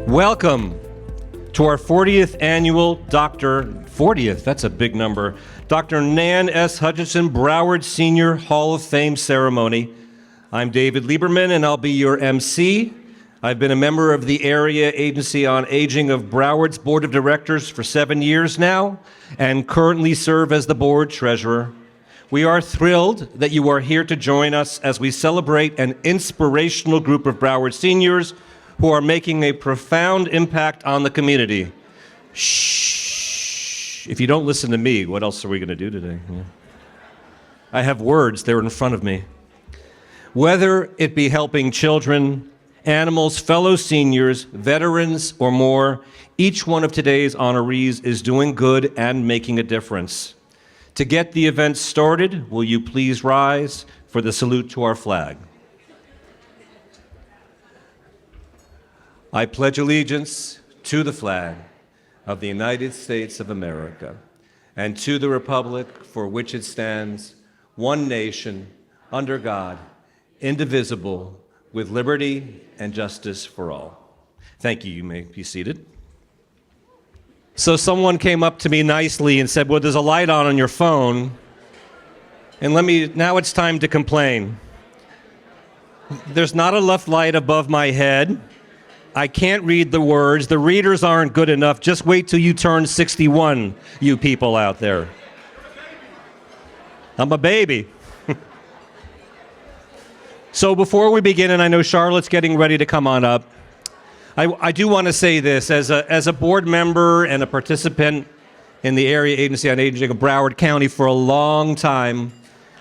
Welcome to our 40th annual 40th, that's a big number, Dr. Nan S. Hutchinson Broward Senior Hall of Fame ceremony. I'm David Lieberman, and I'll be your MC. I've been a member of the Area Agency on Aging of Broward's Board of Directors for 7 years now, and currently serve as the board treasurer. We are thrilled that you are here to join us as we celebrate an inspirational group of Broward seniors who are making a profound impact on the community. Shh. If you don't listen to me, what else are we going to do today? Yeah. I have words, they're in front of me. Whether it be helping children, animals, fellow seniors, veterans, or more, each one of today's honorees is doing good and making a difference. To get the event started, will you please rise for the salute to our flag? I pledge allegiance to the flag of the United States of America and to the republic for which it stands, one nation, under God, indivisible, with liberty and justice for all. Thank you. You may be seated. So someone came up to me nicely and said, well, there's a light on your phone, and now it's time to complain. There's not enough light above my head. I can't read the words. The readers aren't good enough. Just wait till you turn 61, you people out there. I'm a baby. So before we begin, and I know Charlotte's getting ready to come on up, I do want to say this. As a board member and a participant in the Area Agency on Aging of Broward County for a long time,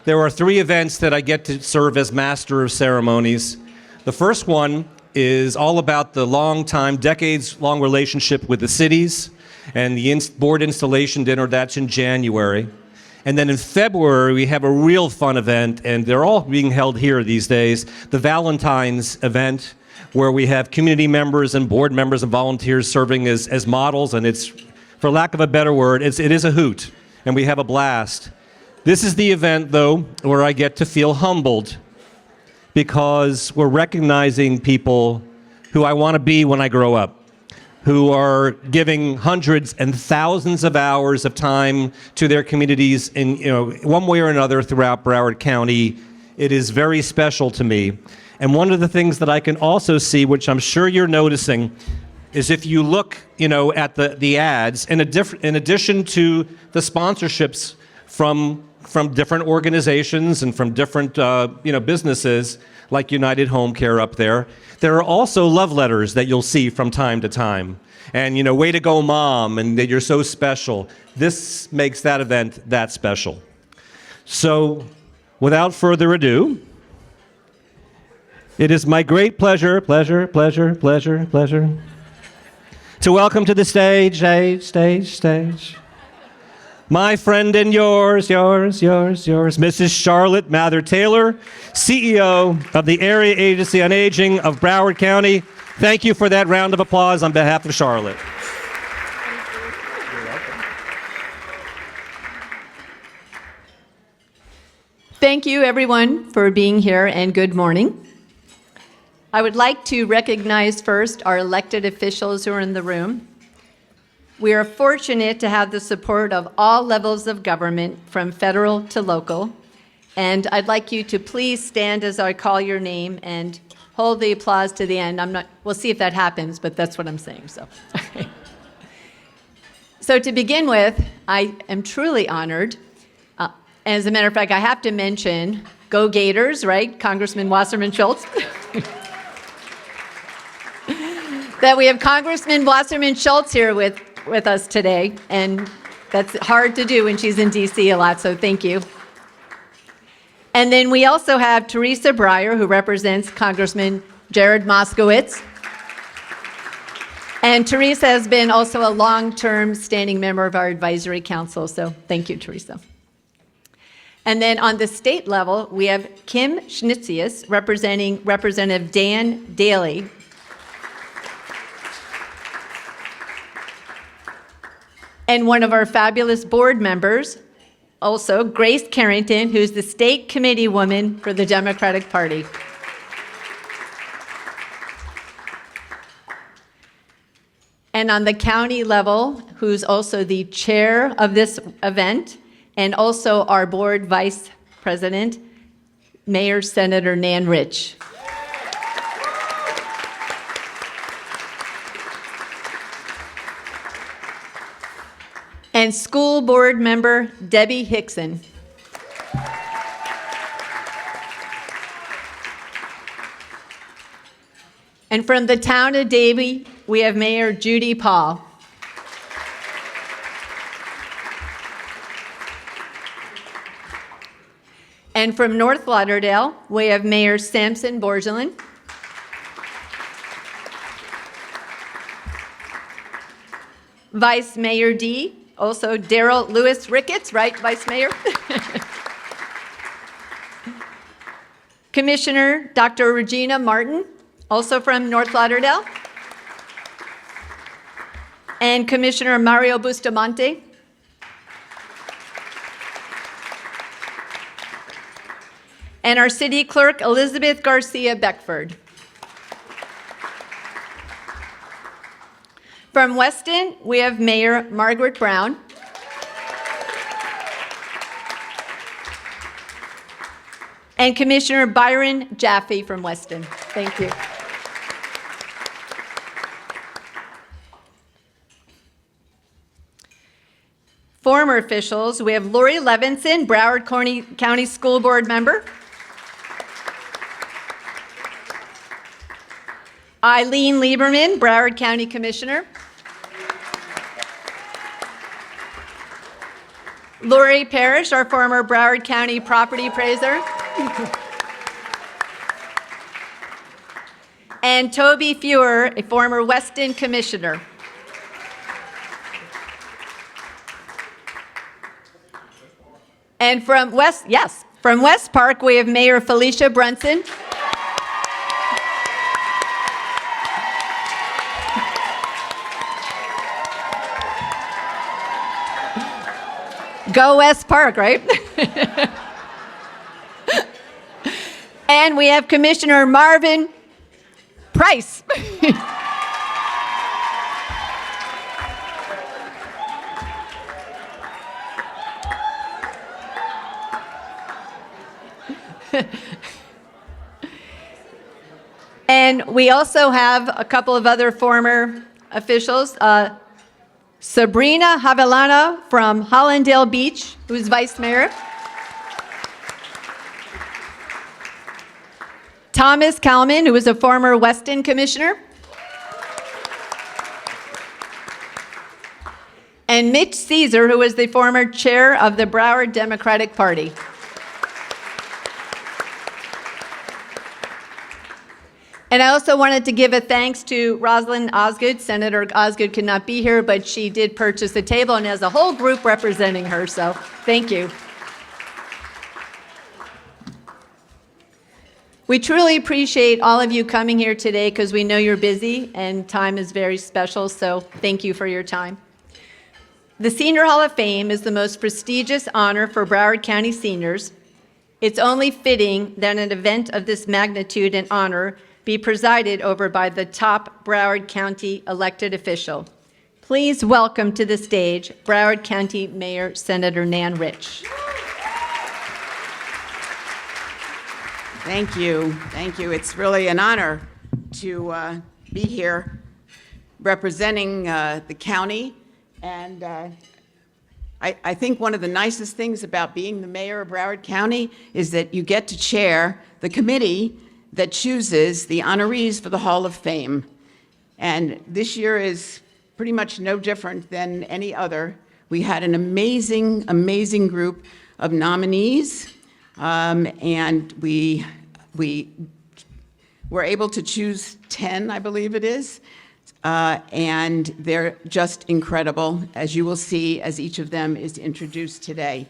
there are 3 events that I get to serve as master of ceremonies. The first one is all about the long-time, decades-long relationship with the cities and the board installation dinner. That's in January. And then in February, we have a real fun event, and they're all being held here these days, the Valentine's event, where we have community members and board members and volunteers serving as models, and it's, for lack of a better word, it is a hoot, and we have a blast. This is the event, though, where I get to feel humbled, because we're recognizing people who I want to be when I grow up, who are giving hundreds and thousands of hours of time to their communities in, one way or another throughout Broward County. It is very special to me. And one of the things that I can also see, which I'm sure you're noticing, is if you look, at the ads, in addition to the sponsorships from different organizations and from different businesses like United Home Care up there. There are also love letters that you'll see from time to time. And way to go, Mom, and that you're so special. This makes that event that special. So without further ado, it is my great pleasure to welcome to the stage, my friend and yours, Mrs. Charlotte Mather-Taylor, CEO of the Area Agency on Aging of Broward County. Thank you for that round of applause on behalf of Charlotte. You're welcome. Thank you, everyone, for being here, and good morning. I would like to recognize first our elected officials who are in the room. We are fortunate to have the support of all levels of government, from federal to local. And I'd like you to please stand as I call your name and hold the applause to the end. We'll see if that happens, but that's what I'm saying, so. So to begin with, I am truly honored. As a matter of fact, I have to mention, go Gators, right? Congressman Wasserman Schultz. That we have Congressman Wasserman Schultz here with us today, and that's hard to do when she's in DC a lot, so thank you. And then we also have Teresa Breyer, who represents Congressman Jared Moskowitz. And Teresa has been also a long-term standing member of our advisory council, so thank you, Teresa. And then on the state level, we have Kim Schnitzius representing Representative Dan Daly. And one of our fabulous board members, also Grace Carrington, who's the state committee woman for the Democratic Party. and on the county level, who's also the chair of this event, and also our board vice president, Mayor Senator Nan Rich. And school board member Debbie Hickson. And from the town of Davie, we have Mayor Judy Paul. And from North Lauderdale, we have Mayor Samson Borgelin. Vice Mayor D, also Daryl Lewis Ricketts, right, Vice Mayor? Commissioner Dr. Regina Martin, also from North Lauderdale. And Commissioner Mario Bustamante. And our city clerk, Elizabeth Garcia Beckford. From Weston, we have Mayor Margaret Brown. And Commissioner Byron Jaffe from Weston. Thank you. Former officials, we have Lori Levinson, Broward County School Board member. Eileen Lieberman, Broward County Commissioner. Lori Parrish, our former Broward County property appraiser. And Toby Fewer, a former Weston Commissioner. And from West Park, we have Mayor Felicia Brunson. Go West Park, right? And we have Commissioner Marvin Price. And we also have a couple of other former officials. Sabrina Havellana from Hollandale Beach, who's vice mayor. Thomas Kalman, who was a former Weston commissioner. And Mitch Caesar, who was the former chair of the Broward Democratic Party. And I also wanted to give a thanks to Rosalind Osgood. Senator Osgood could not be here, but she did purchase a table and has a whole group representing her, so thank you. We truly appreciate all of you coming here today because we know you're busy and time is very special, so thank you for your time. The Senior Hall of Fame is the most prestigious honor for Broward County seniors. It's only fitting that an event of this magnitude and honor be presided over by the top Broward County elected official. Please welcome to the stage Broward County Mayor Senator Nan Rich. Thank you. Thank you. It's really an honor to be here representing the county. And I think one of the nicest things about being the mayor of Broward County is that you get to chair the committee that chooses the honorees for the Hall of Fame. And this year is pretty much no different than any other. We had an amazing, amazing group of nominees, and we were able to choose 10, I believe it is, and they're just incredible, as you will see as each of them is introduced today.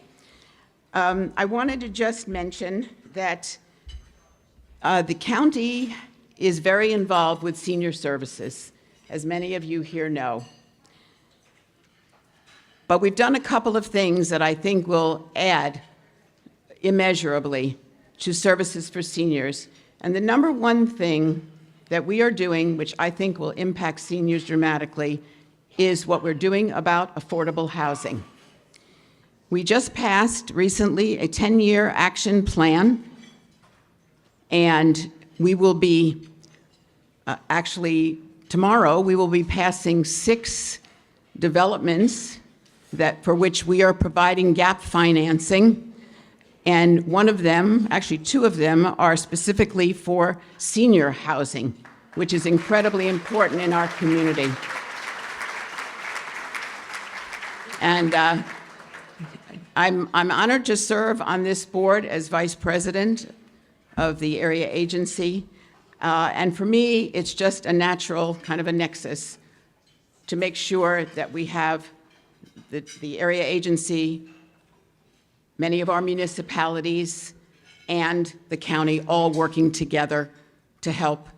I wanted to just mention that the county is very involved with senior services, as many of you here know. But we've done a couple of things that I think will add immeasurably to services for seniors. And the number one thing that we are doing, which I think will impact seniors dramatically, is what we're doing about affordable housing. We just passed recently a 10-year action plan, and we will be, actually, tomorrow, we will be passing 6 developments for which we are providing gap financing. And one of them, actually 2 of them, are specifically for senior housing, which is incredibly important in our community. And I'm honored to serve on this board as vice president of the area agency. And for me, it's just a natural kind of a nexus to make sure that we have the area agency, many of our municipalities, and the county all working together to help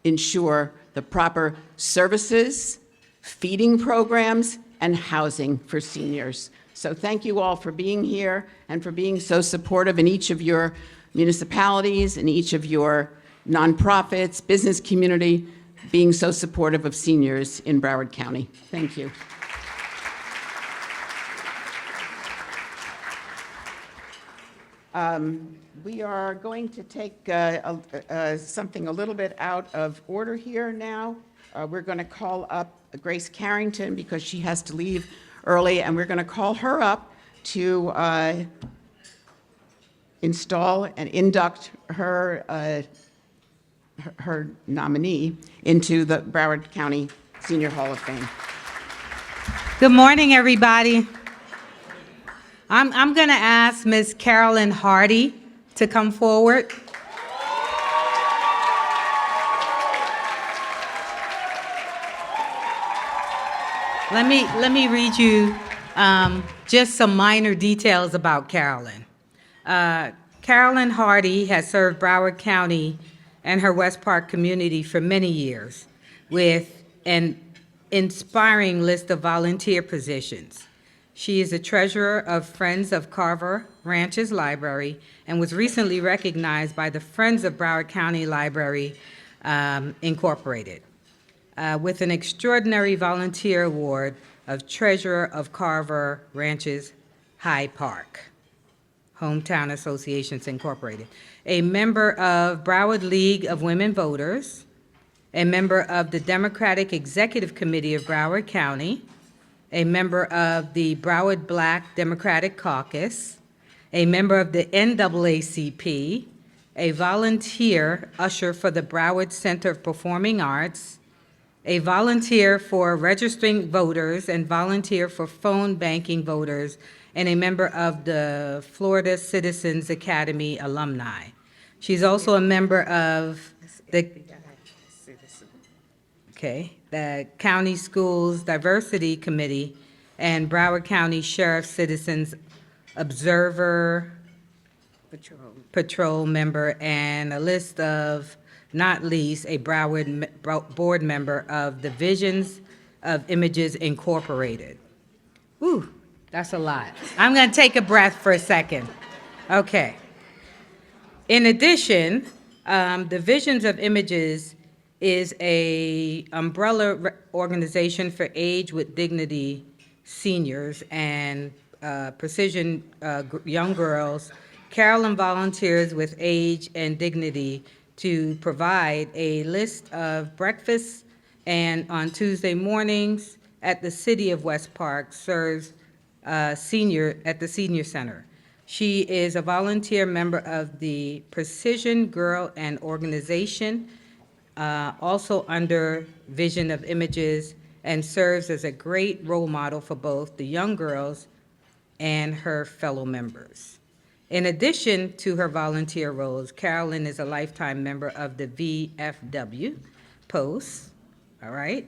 ensure the proper services, feeding programs, and housing for seniors. So thank you all for being here and for being so supportive in each of your municipalities and each of your nonprofits, business community, being so supportive of seniors in Broward County. Thank you. We are going to take something a little bit out of order here now. We're going to call up Grace Carrington because she has to leave early, and we're going to call her up to install and induct her her nominee into the Broward County Senior Hall of Fame. Good morning, everybody. I'm going to ask Ms. Carolyn Hardy to come forward. Let me read you just some minor details about Carolyn. Carolyn Hardy has served Broward County and her West Park community for many years with an inspiring list of volunteer positions. She is a treasurer of Friends of Carver Ranches Library and was recently recognized by the Friends of Broward County Library, Incorporated, with an extraordinary volunteer award of Treasurer of Carver Ranches Hyde Park, Hometown Associations Incorporated, a member of Broward League of Women Voters, a member of the Democratic Executive Committee of Broward County, a member of the Broward Black Democratic Caucus, a member of the NAACP, a volunteer usher for the Broward Center of Performing Arts, a volunteer for registering voters and volunteer for phone banking voters, and a member of the Florida Citizens Academy alumni. She's also a member of the County Schools Diversity Committee and Broward County Sheriff Citizens Observer Patrol member, and a list of, not least, a Broward board member of the Visions of Images Incorporated. Whew, that's a lot. I'm going to take a breath for a second. Okay. In addition, the Visions of Images is a umbrella organization for Age with Dignity seniors and precision young girls. Carolyn volunteers with Age and Dignity to provide a list of breakfasts, and on Tuesday mornings at the City of West Park serves at the Senior Center. She is a volunteer member of the Precision Girl and Organization, also under Vision of Images, and serves as a great role model for both the young girls and her fellow members. In addition to her volunteer roles, Carolyn is a lifetime member of the VFW Post, all right,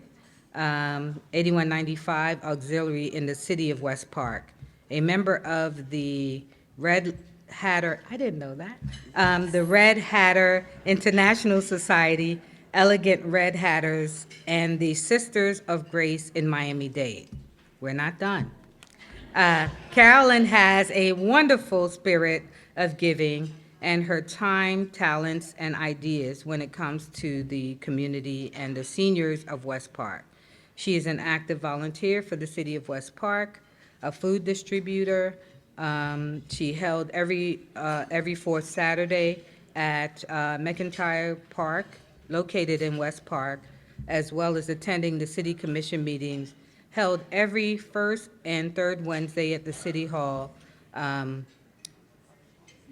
8195 Auxiliary in the City of West Park, a member of the Red Hatter, I didn't know that, the Red Hatter International Society, Elegant Red Hatters, and the Sisters of Grace in Miami-Dade. We're not done. Carolyn has a wonderful spirit of giving and her time, talents, and ideas when it comes to the community and the seniors of West Park. She is an active volunteer for the city of West Park, a food distributor. She held every fourth Saturday at McIntyre Park, located in West Park, as well as attending the city commission meetings held every first and third Wednesday at the City Hall.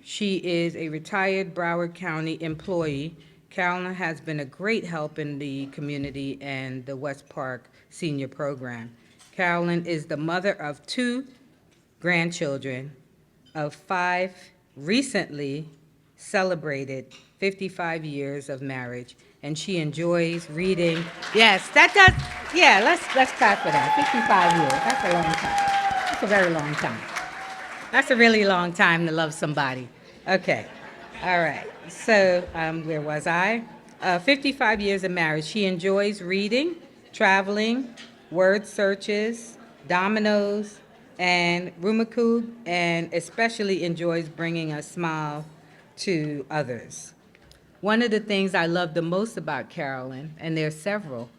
She is a retired Broward County employee. Carolyn has been a great help in the community and the West Park Senior Program. Carolyn is the mother of 2 grandchildren, of 5 recently celebrated 55 years of marriage, and she enjoys reading. Yes, that does, yeah, let's clap for that. 55 years, that's a long time. That's a very long time. That's a really long time to love somebody. Okay, all right. So, where was I? 55 years of marriage. She enjoys reading, traveling, word searches, dominoes, and Rumakub, and especially enjoys bringing a smile to others. One of the things I love the most about Carolyn, and there's several,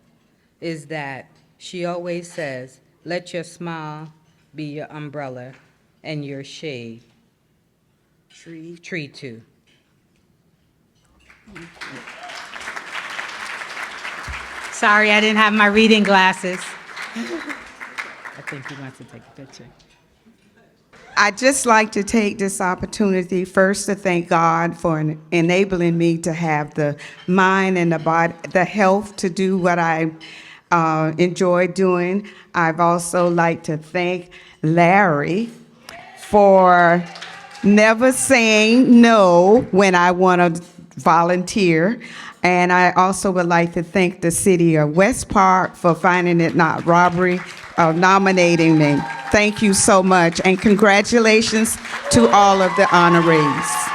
is that she always says, let your smile be your umbrella and your shade. Tree too. Sorry, I didn't have my reading glasses. I think he wants to take a picture. I'd just like to take this opportunity first to thank God for enabling me to have the mind and the body, the health to do what I enjoy doing. I've also like to thank Larry for never saying no when I want to volunteer. And I also would like to thank the city of West Park for finding it not robbery of nominating me. Thank you so much, and congratulations to all of the honorees.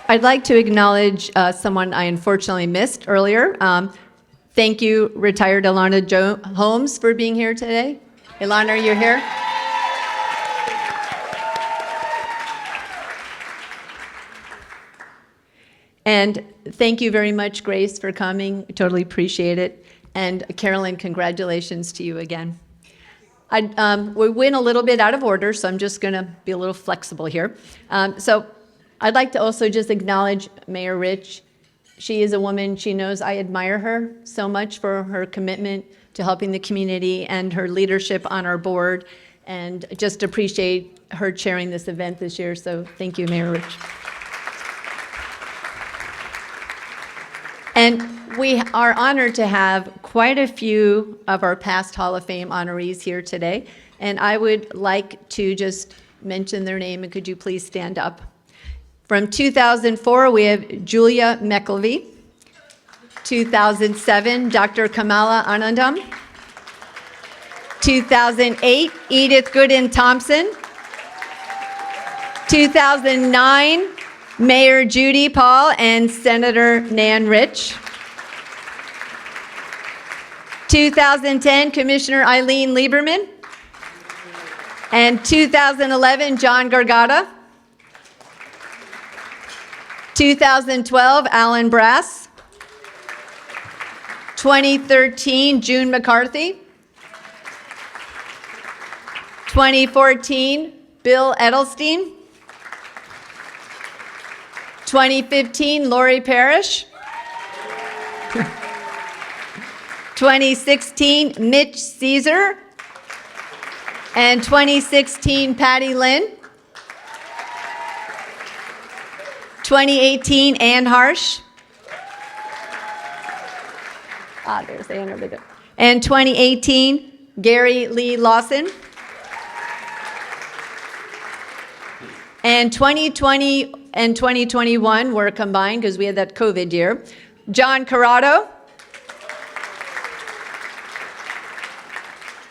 I'd like to acknowledge someone I unfortunately missed earlier. Thank you, retired Ilana Holmes, for being here today. Ilana, are you here? And thank you very much, Grace, for coming. I totally appreciate it. And Carolyn, congratulations to you again. We went a little bit out of order, so I'm just going to be a little flexible here. So I'd like to also just acknowledge Mayor Rich. She is a woman, she knows I admire her so much for her commitment to helping the community and her leadership on our board, and just appreciate her chairing this event this year. So thank you, Mayor Rich. And we are honored to have quite a few of our past Hall of Fame honorees here today. And I would like to just mention their name, and could you please stand up? From 2004, we have Julia McElvey. 2007, Dr. Kamala Anandam. 2008, Edith Gooden Thompson. 2009, Mayor Judy Paul and Senator Nan Rich. 2010, Commissioner Eileen Lieberman. And 2011, John Gargata. 2012, Alan Brass. 2013, June McCarthy. 2014, Bill Edelstein. 2015, Lori Parrish. 2016, Mitch Caesar. And 2016, Patty Lynn. 2018, Ann Harsh. There's Ann over there. And 2018, Gary Lee Lawson. And 2020 and 2021 were combined because we had that COVID year. John Corrado.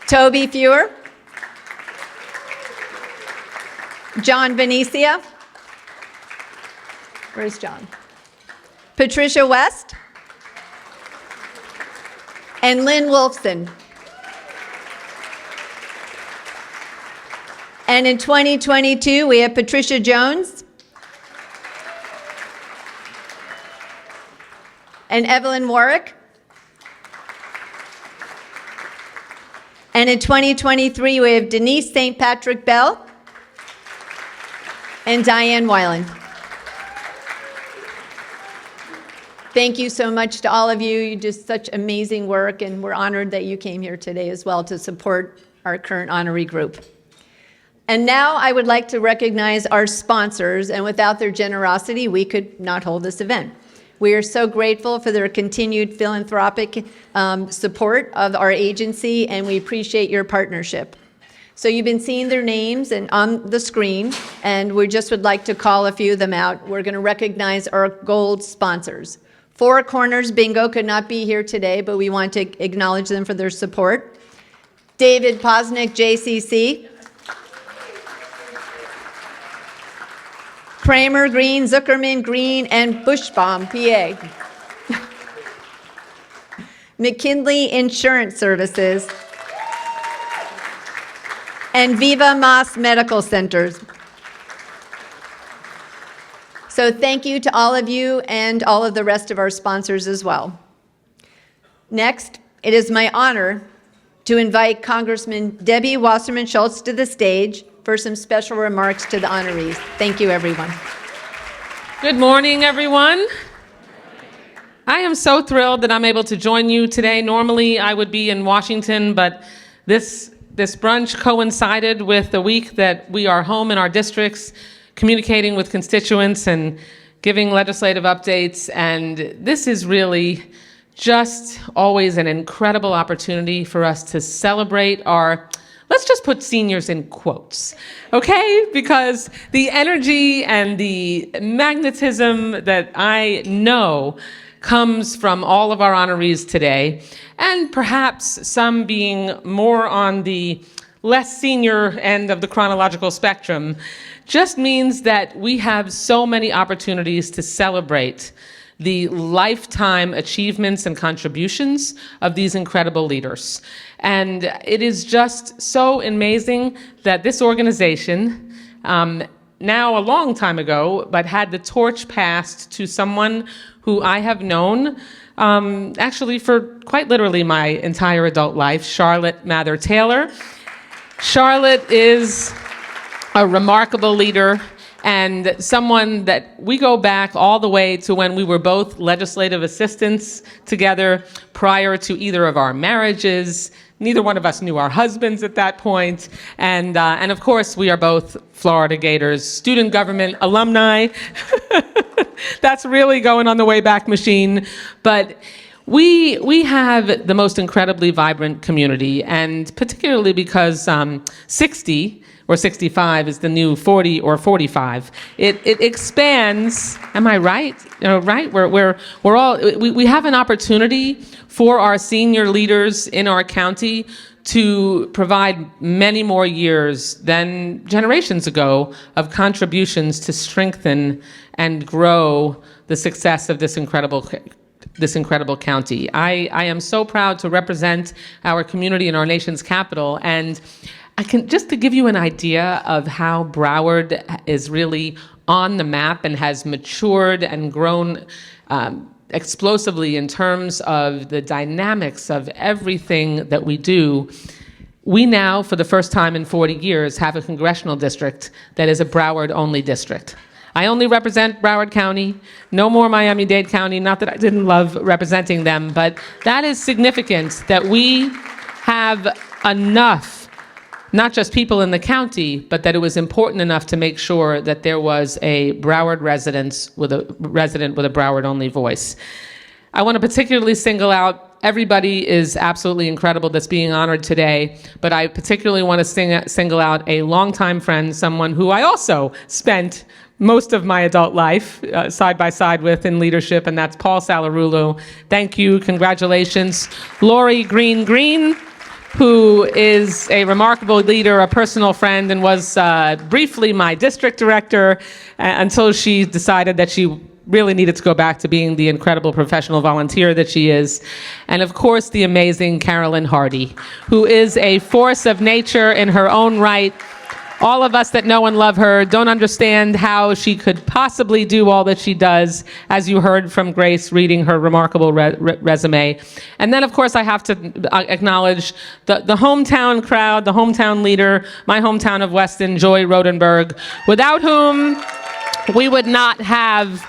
Toby Fewer. John Venecia. Where's John? Patricia West. And Lynn Wolfson. And in 2022, we have Patricia Jones and Evelyn Warwick And in 2023, we have Denise St. Patrick Bell and Diane Weiland. Thank you so much to all of you. You do such amazing work, and we're honored that you came here today as well to support our current honoree group. And now I would like to recognize our sponsors, and without their generosity, we could not hold this event. We are so grateful for their continued philanthropic support of our agency, and we appreciate your partnership. So you've been seeing their names and on the screen, and we just would like to call a few of them out. We're going to recognize our gold sponsors. Four Corners Bingo could not be here today, but we want to acknowledge them for their support. David Posnick, JCC. Kramer Green, Zuckerman Green, and Bushbaum, PA. McKinley Insurance Services. And Viva Mas Medical Centers. So thank you to all of you and all of the rest of our sponsors as well. Next, it is my honor to invite Congressman Debbie Wasserman Schultz to the stage for some special remarks to the honorees. Thank you, everyone. Good morning, everyone. I am so thrilled that I'm able to join you today. Normally, I would be in Washington, but this brunch coincided with the week that we are home in our districts, communicating with constituents and giving legislative updates. And this is really just always an incredible opportunity for us to celebrate our, let's just put seniors in quotes, okay? Because the energy and the magnetism that I know comes from all of our honorees today, and perhaps some being more on the less senior end of the chronological spectrum, just means that we have so many opportunities to celebrate the lifetime achievements and contributions of these incredible leaders. And it is just so amazing that this organization, now a long time ago, but had the torch passed to someone who I have known actually for quite literally my entire adult life, Charlotte Mather Taylor. Charlotte is a remarkable leader and someone that we go back all the way to when we were both legislative assistants together prior to either of our marriages. Neither one of us knew our husbands at that point. And of course, we are both Florida Gators student government alumni. That's really going on the Wayback Machine. But we have the most incredibly vibrant community, and particularly because 60 or 65 is the new 40 or 45. It expands. Am I right? Right? We're all we have an opportunity for our senior leaders in our county to provide many more years than generations ago of contributions to strengthen and grow the success of this incredible county. I am so proud to represent our community in our nation's capital, and I can, just to give you an idea of how Broward is really on the map and has matured and grown explosively in terms of the dynamics of everything that we do. We now, for the first time in 40 years, have a congressional district that is a Broward-only district. I only represent Broward County, no more Miami-Dade County, not that I didn't love representing them, but that is significant that we have enough, not just people in the county, but that it was important enough to make sure that there was a Broward resident with a Broward-only voice. I want to particularly single out, everybody is absolutely incredible that's being honored today, but I particularly want to single out a longtime friend, someone who I also spent most of my adult life side by side with in leadership, and that's Paul Salarulu. Thank you, congratulations. Lori Green, who is a remarkable leader, a personal friend, and was briefly my district director until she decided that she really needed to go back to being the incredible professional volunteer that she is. And of course, the amazing Carolyn Hardy, who is a force of nature in her own right, all of us that know and love her don't understand how she could possibly do all that she does, as you heard from Grace reading her remarkable resume. And then, of course, I have to acknowledge the hometown crowd, the hometown leader, my hometown of Weston, Joy Rodenberg, without whom we would not have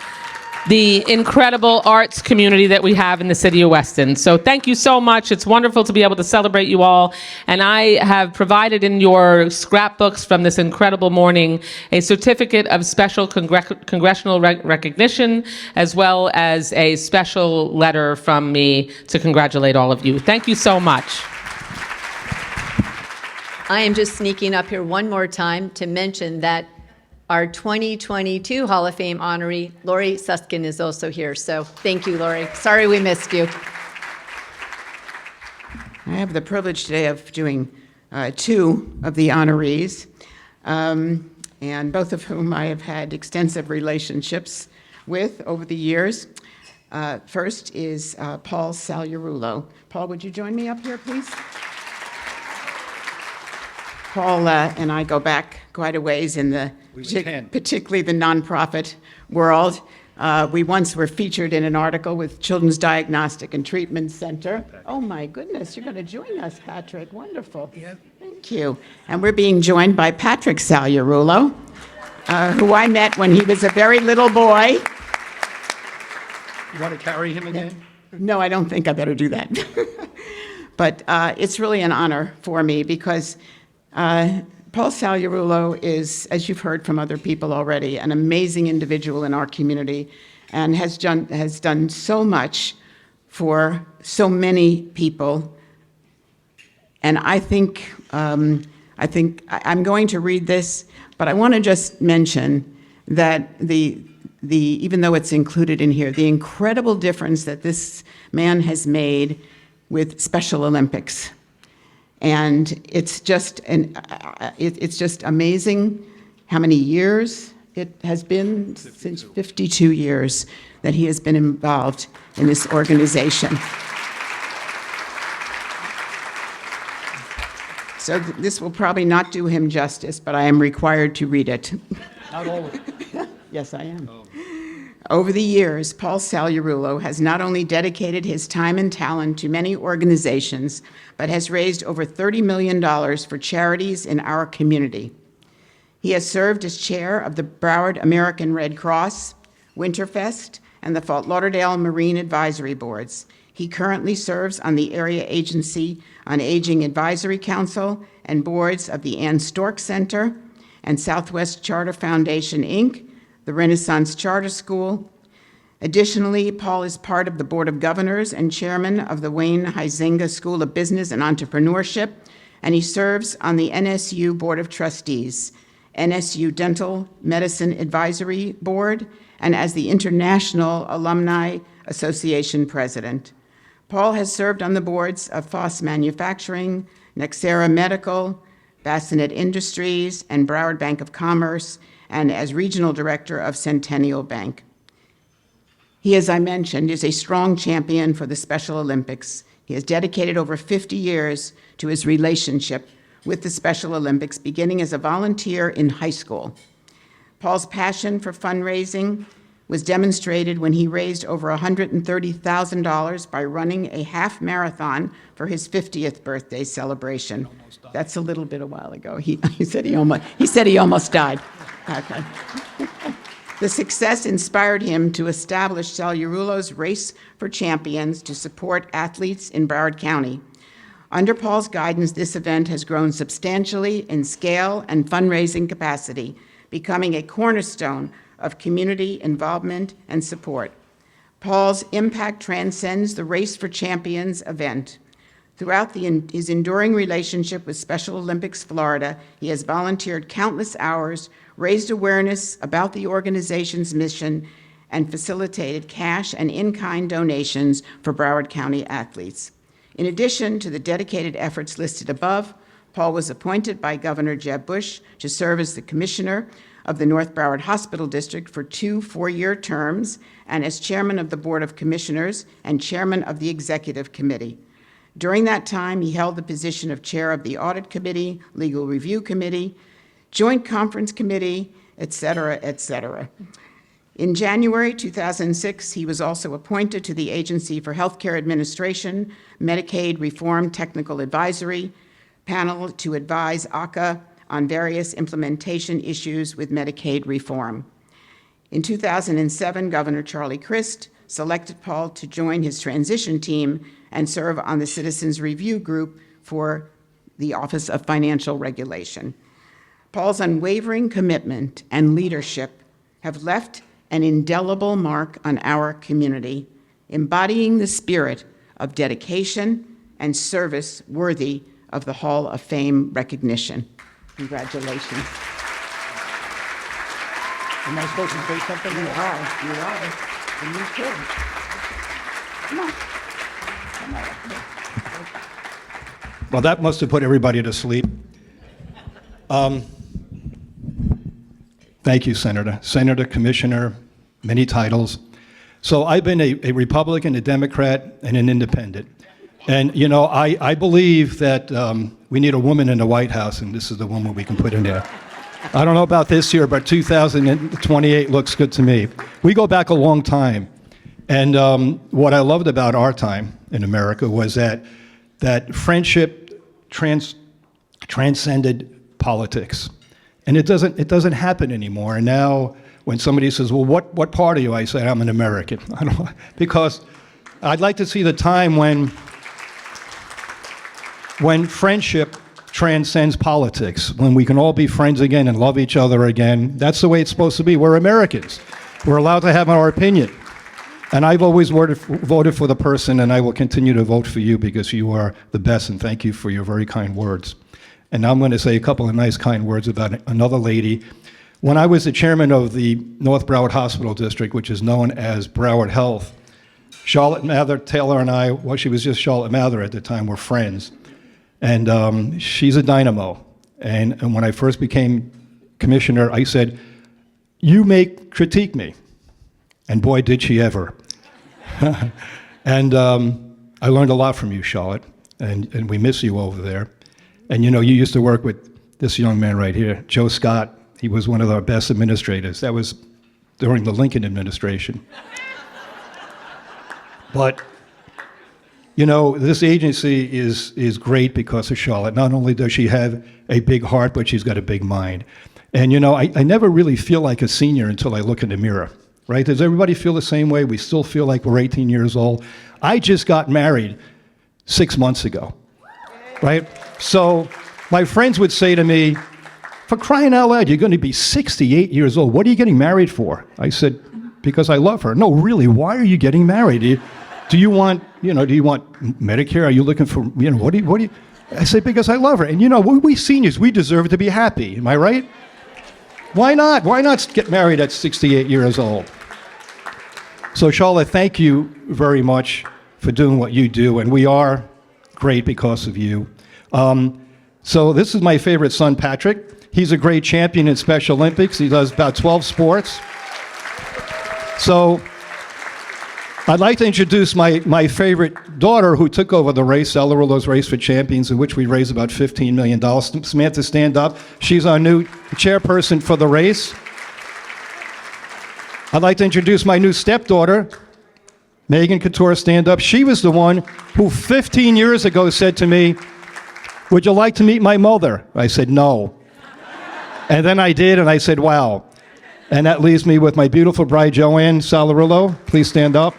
the incredible arts community that we have in the city of Weston. So thank you so much. It's wonderful to be able to celebrate you all. And I have provided in your scrapbooks from this incredible morning a certificate of special congressional recognition, as well as a special letter from me to congratulate all of you. Thank you so much. I am just sneaking up here one more time to mention that our 2022 Hall of Fame honoree, Lori Suskin, is also here. So thank you, Lori. Sorry we missed you. I have the privilege today of doing two of the honorees, and both of whom I have had extensive relationships with over the years. First is Paul Sagliarulo. Paul, would you join me up here, please? Paul and I go back quite a ways in the, particularly the nonprofit world. We once were featured in an article with Children's Diagnostic and Treatment Center. Oh my goodness, you're going to join us, Patrick. Wonderful. Thank you. And we're being joined by Patrick Sagliarulo, who I met when he was a very little boy. You want to carry him again? No, I don't think I better do that. But it's really an honor for me because Paul Sagliarulo is, as you've heard from other people already, an amazing individual in our community and has done so much for so many people. And I think I'm going to read this, but I want to just mention that even though it's included in here, the incredible difference that this man has made with Special Olympics. And it's just amazing how many years it has been, since 52 years that he has been involved in this organization. So this will probably not do him justice, but I am required to read it. Not all of it. Yes, I am. Over the years, Paul Sagliarulo has not only dedicated his time and talent to many organizations, but has raised over $30 million for charities in our community. He has served as chair of the Broward American Red Cross, Winterfest, and the Fort Lauderdale Marine Advisory Boards. He currently serves on the Area Agency on Aging Advisory Council and boards of the Ann Stork Center and Southwest Charter Foundation, Inc., the Renaissance Charter School. Additionally, Paul is part of the Board of Governors and chairman of the Wayne Huizenga School of Business and Entrepreneurship, and he serves on the NSU Board of Trustees, NSU Dental Medicine Advisory Board, and as the International Alumni Association president. Paul has served on the boards of Foss Manufacturing, Nexera Medical, Bassinet Industries, and Broward Bank of Commerce, and as regional director of Centennial Bank. He, as I mentioned, is a strong champion for the Special Olympics. He has dedicated over 50 years to his relationship with the Special Olympics, beginning as a volunteer in high school. Paul's passion for fundraising was demonstrated when he raised over $130,000 by running a half marathon for his 50th birthday celebration. That's a little bit a while ago. He said he almost died. Okay. The success inspired him to establish Sagliarulo's Race for Champions to support athletes in Broward County. Under Paul's guidance, this event has grown substantially in scale and fundraising capacity, becoming a cornerstone of community involvement and support. Paul's impact transcends the Race for Champions event. Throughout his enduring relationship with Special Olympics Florida, he has volunteered countless hours, raised awareness about the organization's mission, and facilitated cash and in-kind donations for Broward County athletes. In addition to the dedicated efforts listed above, Paul was appointed by Governor Jeb Bush to serve as the commissioner of the North Broward Hospital District for 2 four-year terms and as chairman of the Board of Commissioners and chairman of the Executive Committee. During that time, he held the position of chair of the Audit Committee, Legal Review Committee, Joint Conference Committee, et cetera, et cetera. In January 2006, he was also appointed to the Agency for Healthcare Administration Medicaid Reform Technical Advisory Panel to advise ACA on various implementation issues with Medicaid reform. In 2007, Governor Charlie Crist selected Paul to join his transition team and serve on the Citizens Review Group for the Office of Financial Regulation. Paul's unwavering commitment and leadership have left an indelible mark on our community, embodying the spirit of dedication and service worthy of the Hall of Fame recognition. Congratulations. Am I supposed to say something? You are. And you too. Come on. Well, that must have put everybody to sleep. Thank you, Senator. Senator, Commissioner, many titles. So I've been a Republican, a Democrat, and an independent. And, you know, I believe that we need a woman in the White House, and this is the woman we can put in there. I don't know about this year, but 2028 looks good to me. We go back a long time. And what I loved about our time in America was that friendship transcended politics. And it doesn't happen anymore. And now when somebody says, well, what part are you? I say, I'm an American. I don't know, because I'd like to see the time when friendship transcends politics, when we can all be friends again and love each other again. That's the way it's supposed to be. We're Americans. We're allowed to have our opinion. And I've always voted for the person, and I will continue to vote for you because you are the best, and thank you for your very kind words. And now I'm going to say a couple of nice, kind words about another lady. When I was the chairman of the North Broward Hospital District, which is known as Broward Health, Charlotte Mather Taylor and I, well, she was just Charlotte Mather at the time, were friends. And she's a dynamo. And when I first became commissioner, I said, you may critique me. And boy, did she ever. And I learned a lot from you, Charlotte, and we miss you over there. And you know, you used to work with this young man right here, Joe Scott. He was one of our best administrators. That was during the Lincoln administration. But, you know, this agency is great because of Charlotte. Not only does she have a big heart, but she's got a big mind. And, you know, I never really feel like a senior until I look in the mirror, right? Does everybody feel the same way? We still feel like we're 18 years old. I just got married 6 months ago, right? So my friends would say to me, for crying out loud, you're going to be 68 years old. What are you getting married for? I said, because I love her. No, really, why are you getting married? Do you want Medicare? Are you looking for, what do you? I said, because I love her. And we seniors, we deserve to be happy. Am I right? Why not? Why not get married at 68 years old? So Charlotte, thank you very much for doing what you do. And we are great because of you. So this is my favorite son, Patrick. He's a great champion in Special Olympics. He does about 12 sports. So I'd like to introduce my favorite daughter who took over the race, Cellarulo's Race for Champions, in which we raised about $15 million. Samantha, stand up. She's our new chairperson for the race. I'd like to introduce my new stepdaughter, Megan Couture, stand up. She was the one who 15 years ago said to me, would you like to meet my mother? I said, no. And then I did, and I said, wow. And that leaves me with my beautiful bride, Joanne Cellarulo. Please stand up.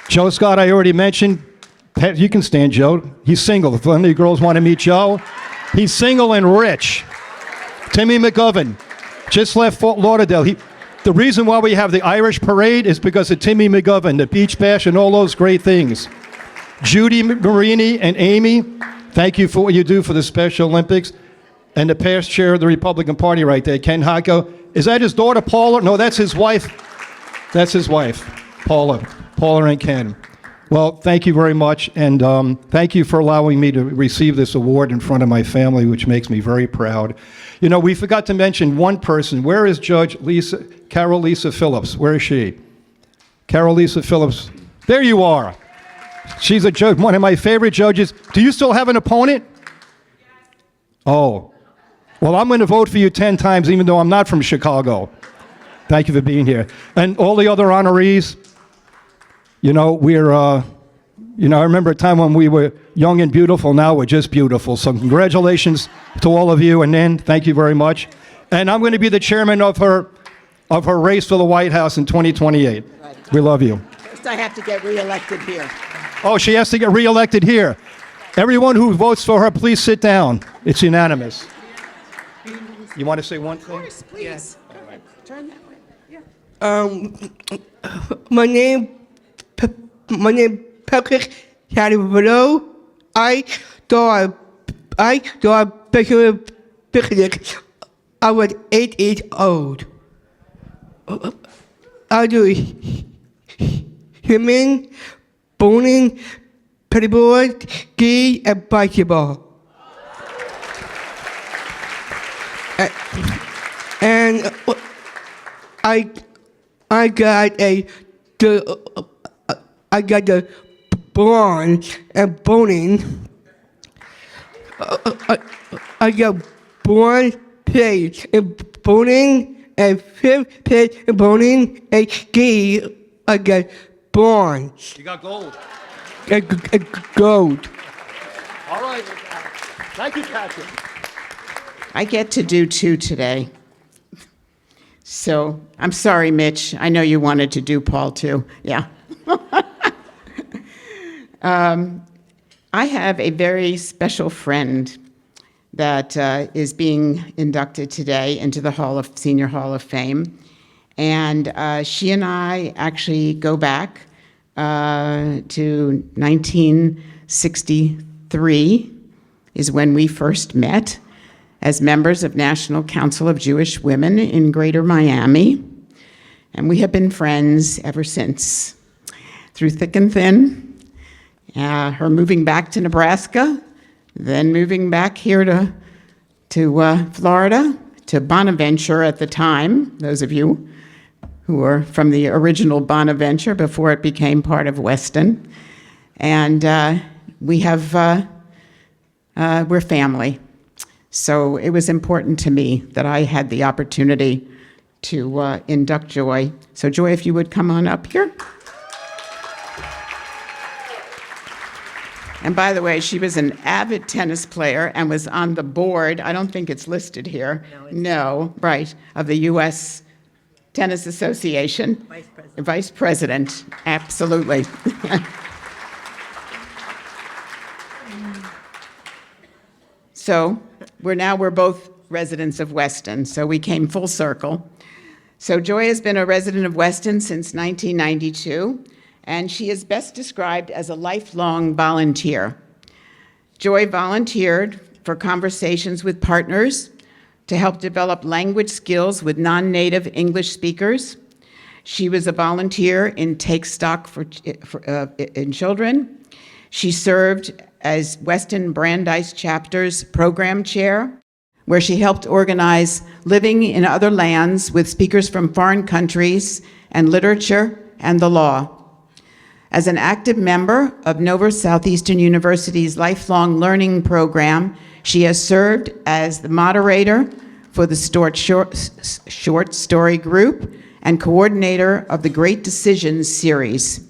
Joe Scott, I already mentioned. You can stand, Joe. He's single. If any girls want to meet Joe, he's single and rich. Timmy McGovern just left Fort Lauderdale. The reason why we have the Irish parade is because of Timmy McGovern, the Beach Bash, and all those great things. Judy Marini and Amy, thank you for what you do for the Special Olympics. And the past chair of the Republican Party right there, Ken Hako. Is that his daughter, Paula? No, that's his wife. That's his wife, Paula and Ken. Well, thank you very much, and thank you for allowing me to receive this award in front of my family, which makes me very proud. You know, we forgot to mention one person. Where is Judge Carol Lisa Phillips? Where is she? Carol Lisa Phillips. There you are. She's a judge, one of my favorite judges. Do you still have an opponent? Oh, well, I'm going to vote for you 10 times, even though I'm not from Chicago. Thank you for being here. And all the other honorees, you know, I remember a time when we were young and beautiful. Now we're just beautiful. So congratulations to all of you. And then thank you very much. And I'm going to be the chairman of her race for the White House in 2028. We love you. First, I have to get reelected here. Oh, she has to get reelected here. Everyone who votes for her, please sit down. It's unanimous. You want to say one thing? Of course, please. Turn that way. Yeah. My name Patrick Charivalo. I thought picnic. I was 8 years old. I do human, bowling, paddleboard, ski, and basketball. And I got the bronze and bowling. I got bronze place in bowling and fifth place in bowling and ski. I got bronze. You got gold. And gold. All right. Thank you, Patrick. I get to do 2 today. So I'm sorry, Mitch. I know you wanted to do Paul too. Yeah. I have a very special friend that is being inducted today into the Senior Hall of Fame. And she and I actually go back to 1963 is when we first met as members of National Council of Jewish Women in Greater Miami. And we have been friends ever since, through thick and thin. Her moving back to Nebraska, then moving back here to Florida, to Bonaventure at the time, those of you who were from the original Bonaventure before it became part of Weston. And we're family. So it was important to me that I had the opportunity to induct Joy. So Joy, if you would come on up here. And by the way, she was an avid tennis player and was on the board, I don't think it's listed here. No, right, of the U.S. Tennis Association. Vice President. Vice President, absolutely. So we're both residents of Weston, so we came full circle. So Joy has been a resident of Weston since 1992, and she is best described as a lifelong volunteer. Joy volunteered for Conversations with Partners to help develop language skills with non-native English speakers. She was a volunteer in Take Stock in Children. She served as Weston Brandeis Chapter's program chair, where she helped organize Living in Other Lands with speakers from foreign countries and literature and the law. As an active member of Nova Southeastern University's Lifelong Learning Program, she has served as the moderator for the short story group and coordinator of the Great Decisions series.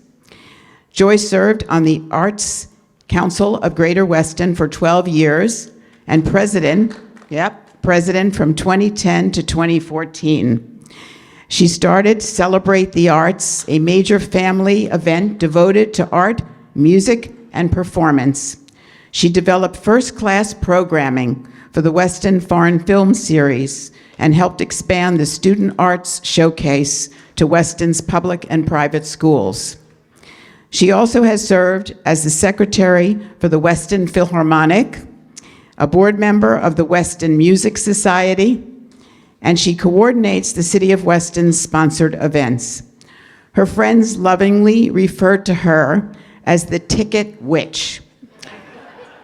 Joy served on the Arts Council of Greater Weston for 12 years and president from 2010 to 2014. She started Celebrate the Arts, a major family event devoted to art, music, and performance. She developed first-class programming for the Weston Foreign Film Series and helped expand the Student Arts Showcase to Weston's public and private schools. She also has served as the secretary for the Weston Philharmonic, a board member of the Weston Music Society, and she coordinates the City of Weston's sponsored events. Her friends lovingly refer to her as the Ticket Witch.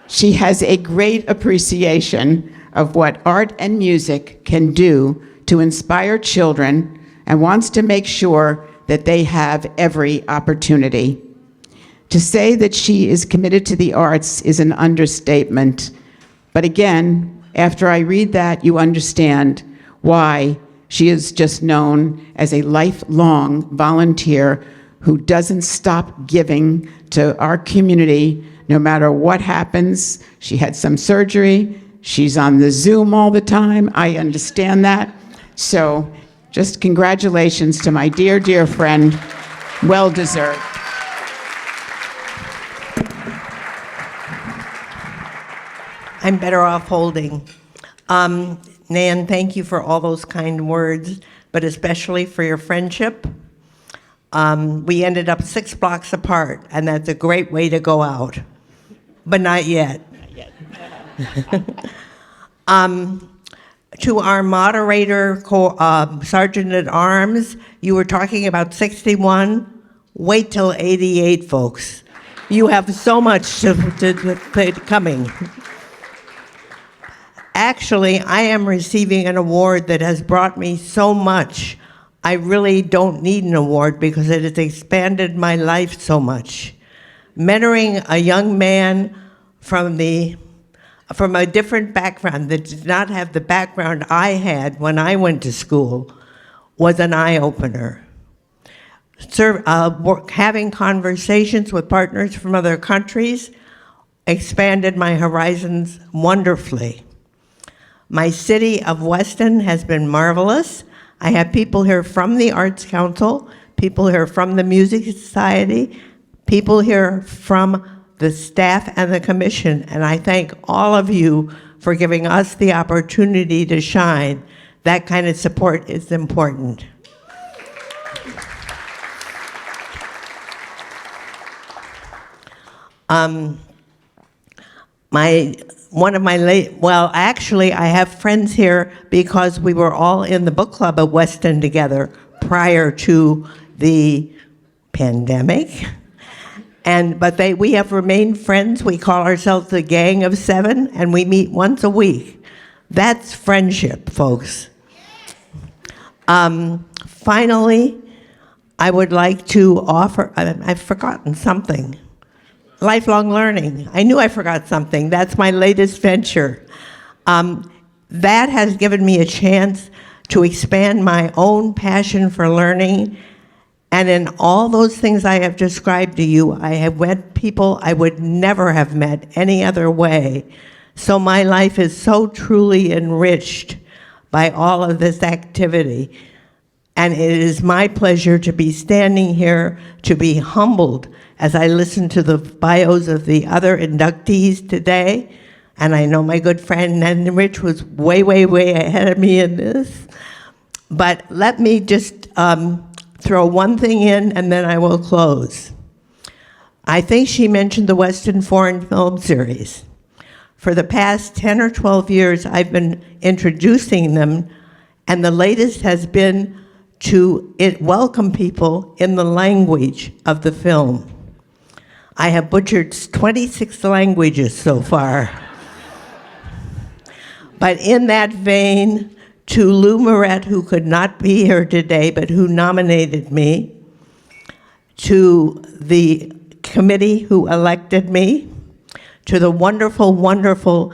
She has a great appreciation of what art and music can do to inspire children and wants to make sure that they have every opportunity. To say that she is committed to the arts is an understatement, but again, After I read that, you understand why she is just known as a lifelong volunteer who doesn't stop giving to our community no matter what happens. She had some surgery. She's on the Zoom all the time. I understand that. So just congratulations to my dear, dear friend. Well deserved. I'm better off holding. Nan, thank you for all those kind words, but especially for your friendship. We ended up 6 blocks apart, and that's a great way to go out. But not yet. To our moderator, Sergeant at Arms, you were talking about 61. Wait till 88, folks. You have so much coming. Actually, I am receiving an award that has brought me so much. I really don't need an award because it has expanded my life so much. Mentoring a young man from a different background that did not have the background I had when I went to school was an eye-opener. Having conversations with partners from other countries expanded my horizons wonderfully. My city of Weston has been marvelous. I have people here from the Arts Council, people here from the Music Society, people here from the staff and the commission, and I thank all of you for giving us the opportunity to shine. That kind of support is important. Actually, I have friends here because we were all in the book club at Weston together prior to the pandemic. But we have remained friends. We call ourselves the Gang of 7, and we meet once a week. That's friendship, folks. Finally, I would like to offer, I've forgotten something. Lifelong learning. I knew I forgot something. That's my latest venture. That has given me a chance to expand my own passion for learning. And in all those things I have described to you, I have met people I would never have met any other way. So my life is so truly enriched by all of this activity. And it is my pleasure to be standing here, to be humbled as I listen to the bios of the other inductees today. And I know my good friend Nan Rich was way, way, way ahead of me in this. But let me just throw one thing in, and then I will close. I think she mentioned the Western Foreign Film Series. For the past 10 or 12 years, I've been introducing them, and the latest has been to welcome people in the language of the film. I have butchered 26 languages so far. But in that vein, to Lou Moret, who could not be here today, but who nominated me, to the committee who elected me, to the wonderful, wonderful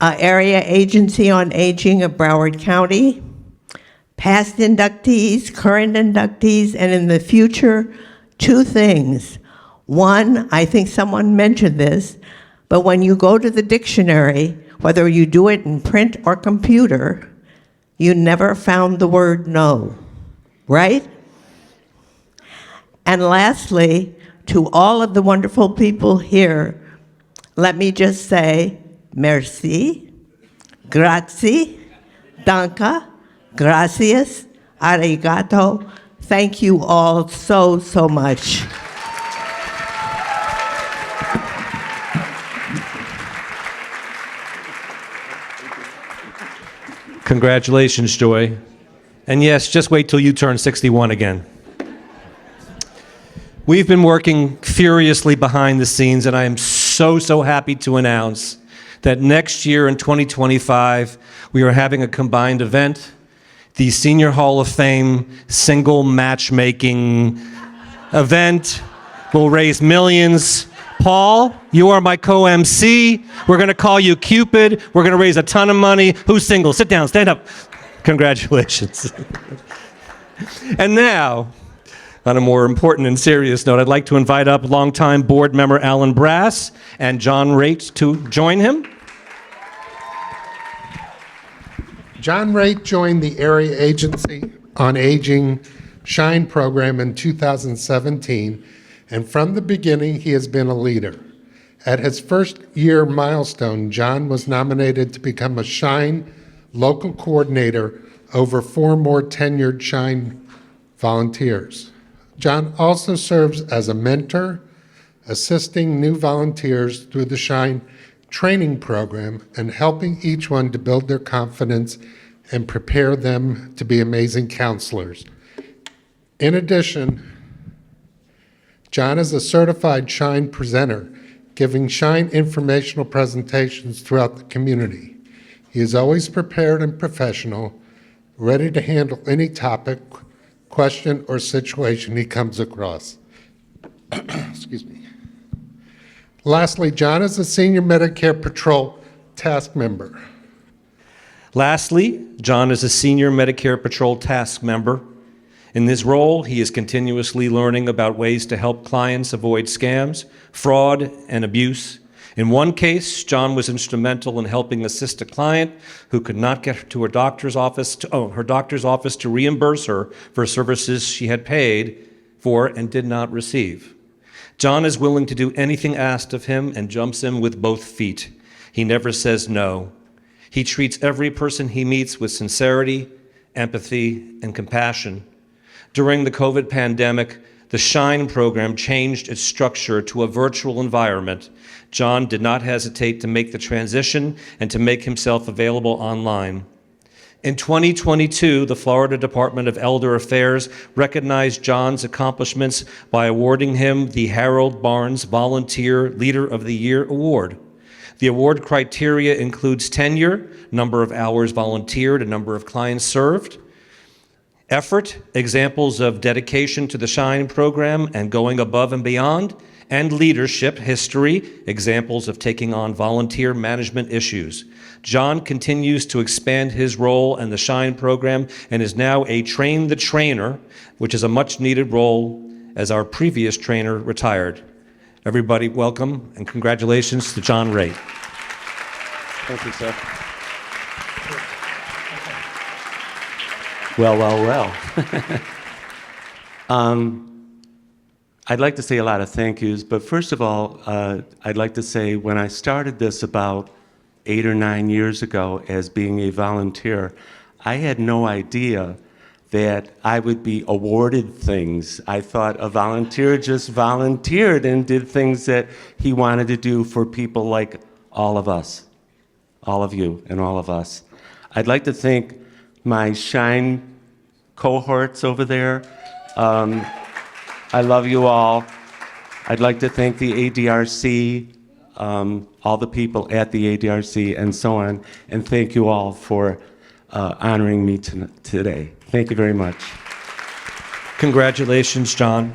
Area Agency on Aging of Broward County, past inductees, current inductees, and in the future, 2 things. One, I think someone mentioned this, but when you go to the dictionary, whether you do it in print or computer, you never found the word no, right? And lastly, to all of the wonderful people here, let me just say, merci, grazie, danke, gracias, arigato. Thank you all so, so much. Congratulations, Joy. And yes, just wait till you turn 61 again. We've been working furiously behind the scenes, and I am so, so happy to announce that next year in 2025, we are having a combined event, the Senior Hall of Fame single matchmaking event. Will raise millions Paul, you are my co-MC. We're going to call you Cupid. We're going to raise a ton of money. Who's single? Sit down, stand up. Congratulations. And now, on a more important and serious note, I'd like to invite up longtime board member Alan Brass and John Raitt to join him. John Raitt joined the Area Agency on Aging SHINE program in 2017, and from the beginning, he has been a leader. At his first year milestone, John was nominated to become a SHINE local coordinator over 4 more tenured SHINE volunteers. John also serves as a mentor, assisting new volunteers through the SHINE training program and helping each one to build their confidence and prepare them to be amazing counselors. In addition, John is a certified SHINE presenter, giving SHINE informational presentations throughout the community. He is always prepared and professional, ready to handle any topic, question, or situation he comes across. Excuse me. Lastly, John is a senior Medicare Patrol task member. Lastly, John is a senior Medicare Patrol task member. In this role, he is continuously learning about ways to help clients avoid scams, fraud, and abuse. In one case, John was instrumental in helping assist a client who could not get to her doctor's office to reimburse her for services she had paid for and did not receive. John is willing to do anything asked of him and jumps in with both feet. He never says no. He treats every person he meets with sincerity, empathy, and compassion. During the COVID pandemic, the SHINE program changed its structure to a virtual environment. John did not hesitate to make the transition and to make himself available online. In 2022, the Florida Department of Elder Affairs recognized John's accomplishments by awarding him the Harold Barnes Volunteer Leader of the Year Award. The award criteria includes tenure, number of hours volunteered, and number of clients served, effort, examples of dedication to the SHINE program and going above and beyond, and leadership, history, examples of taking on volunteer management issues. John continues to expand his role in the SHINE program and is now a Train the Trainer, which is a much needed role as our previous trainer retired. Everybody, welcome and congratulations to John Raitt. Thank you, sir. Well. I'd like to say a lot of thank yous, but first of all, I'd like to say when I started this about 8 or 9 years ago as being a volunteer, I had no idea that I would be awarded things. I thought a volunteer just volunteered and did things that he wanted to do for people like all of us, all of you and all of us. I'd like to thank my SHINE cohorts over there. I love you all. I'd like to thank the ADRC, all the people at the ADRC and so on, and thank you all for honoring me today. Thank you very much. Congratulations, John.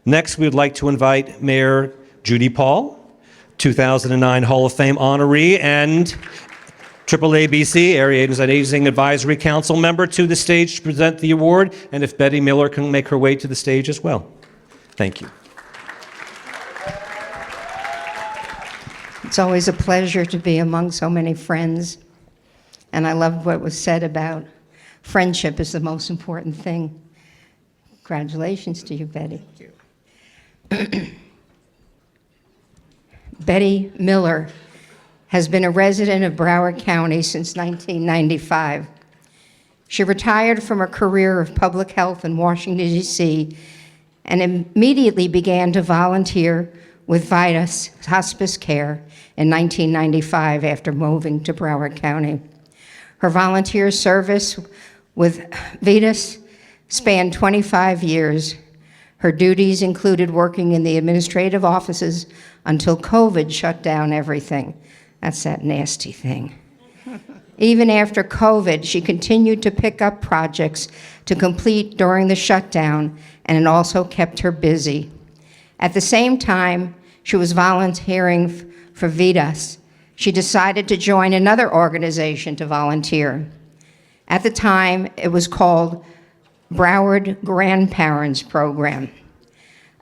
Next, we would like to invite Mayor Judy Paul, 2009 Hall of Fame honoree and AAABC, Area Agency on Aging Advisory Council member, to the stage to present the award, and if Betty Miller can make her way to the stage as well. Thank you. It's always a pleasure to be among so many friends, and I love what was said about friendship is the most important thing. Congratulations to you, Betty. Thank you. Betty Miller has been a resident of Broward County since 1995. She retired from her career of public health in Washington, D.C., and immediately began to volunteer with Vitas Hospice Care in 1995 after moving to Broward County. Her volunteer service with Vitas spanned 25 years. Her duties included working in the administrative offices until COVID shut down everything. That's that nasty thing. Even after COVID, she continued to pick up projects to complete during the shutdown, and it also kept her busy. At the same time, She was volunteering for Vidas. She decided to join another organization to volunteer. At the time, it was called Broward Grandparents Program.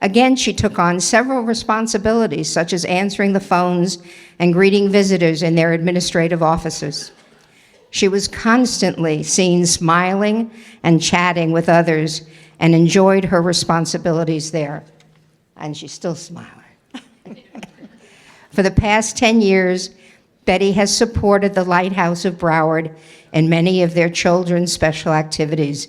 Again, she took on several responsibilities, such as answering the phones and greeting visitors in their administrative offices. She was constantly seen smiling and chatting with others and enjoyed her responsibilities there. And she's still smiling. For the past 10 years, Betty has supported the Lighthouse of Broward in many of their children's special activities.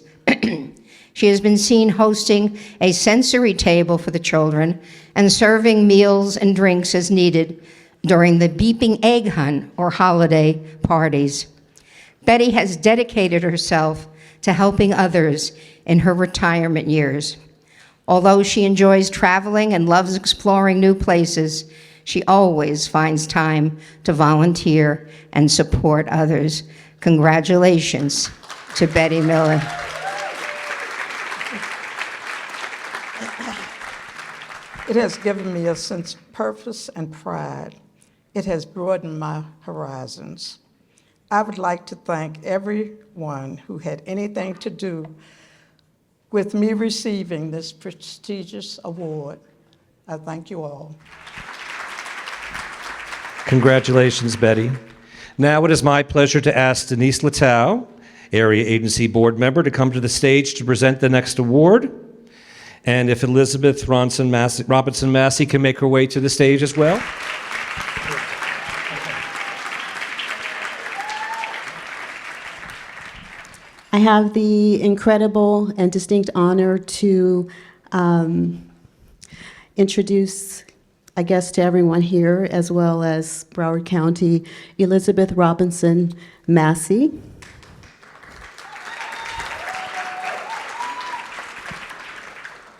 She has been seen hosting a sensory table for the children and serving meals and drinks as needed during the beeping egg hunt or holiday parties. Betty has dedicated herself to helping others in her retirement years. Although she enjoys traveling and loves exploring new places, she always finds time to volunteer and support others. Congratulations to Betty Miller. It has given me a sense of purpose and pride. It has broadened my horizons. I would like to thank everyone who had anything to do with me receiving this prestigious award. I thank you all. Congratulations, Betty. Now it is my pleasure to ask Denise Latow, Area Agency Board Member, to come to the stage to present the next award. And if Elizabeth Robinson Massey can make her way to the stage as well. I have the incredible and distinct honor to introduce, I guess, to everyone here, as well as Broward County, Elizabeth Robinson Massey.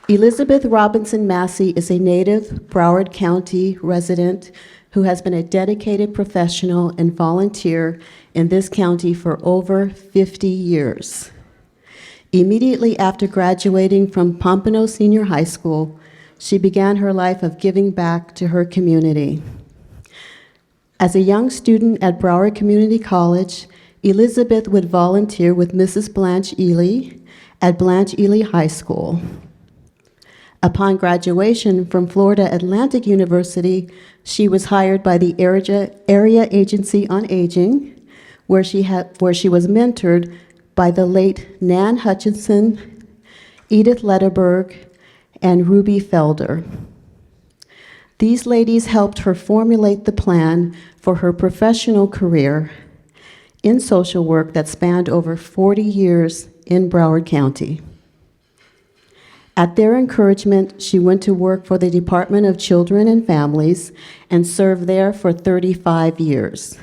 Elizabeth Robinson Massey is a native Broward County resident who has been a dedicated professional and volunteer in this county for over 50 years. Immediately after graduating from Pompano Senior High School, she began her life of giving back to her community. As a young student at Broward Community College, Elizabeth would volunteer with Mrs. Blanche Ely at Blanche Ely High School. Upon graduation from Florida Atlantic University, she was hired by the Area Agency on Aging, where she was mentored by the late Nan Hutchinson, Edith Letterberg, and Ruby Felder. These ladies helped her formulate the plan for her professional career in social work that spanned over 40 years in Broward County. At their encouragement, she went to work for the Department of Children and Families and served there for 35 years.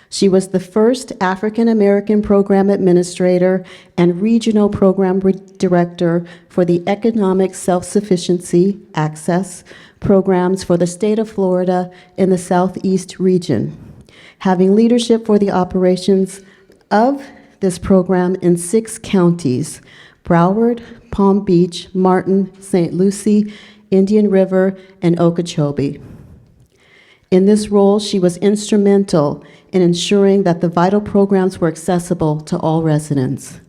She was the first African American program administrator and regional program director for the Economic Self-Sufficiency Access programs for the state of Florida in the Southeast region, having leadership for the operations of this program in 6 counties: Broward, Palm Beach, Martin, St. Lucie, Indian River, and Okeechobee. In this role, she was instrumental in ensuring that the vital programs were accessible to all residents.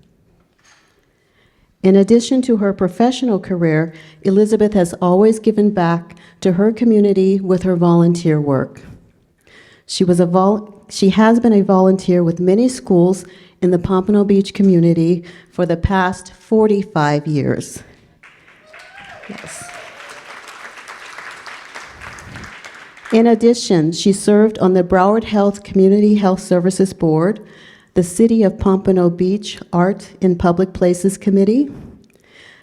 In addition to her professional career, Elizabeth has always given back to her community with her volunteer work. She has been a volunteer with many schools in the Pompano Beach community for the past 45 years. Yes. In addition, she served on the Broward Health Community Health Services Board, the City of Pompano Beach Art in Public Places Committee,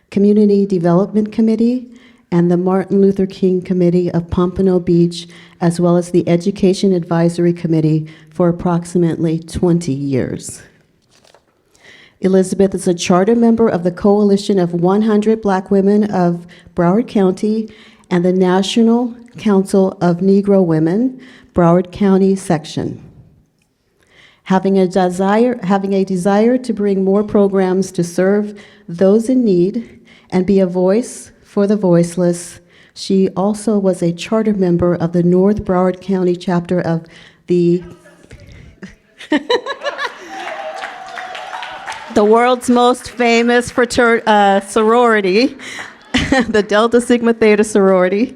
Community Development Committee, and the Martin Luther King Committee of Pompano Beach, as well as the Education Advisory Committee for approximately 20 years. Elizabeth is a charter member of the Coalition of 100 Black Women of Broward County and the National Council of Negro Women, Broward County Section. Having a desire to bring more programs to serve those in need and be a voice for the voiceless, She also was a charter member of the North Broward County chapter of the the world's most famous sorority, the Delta Sigma Theta sorority.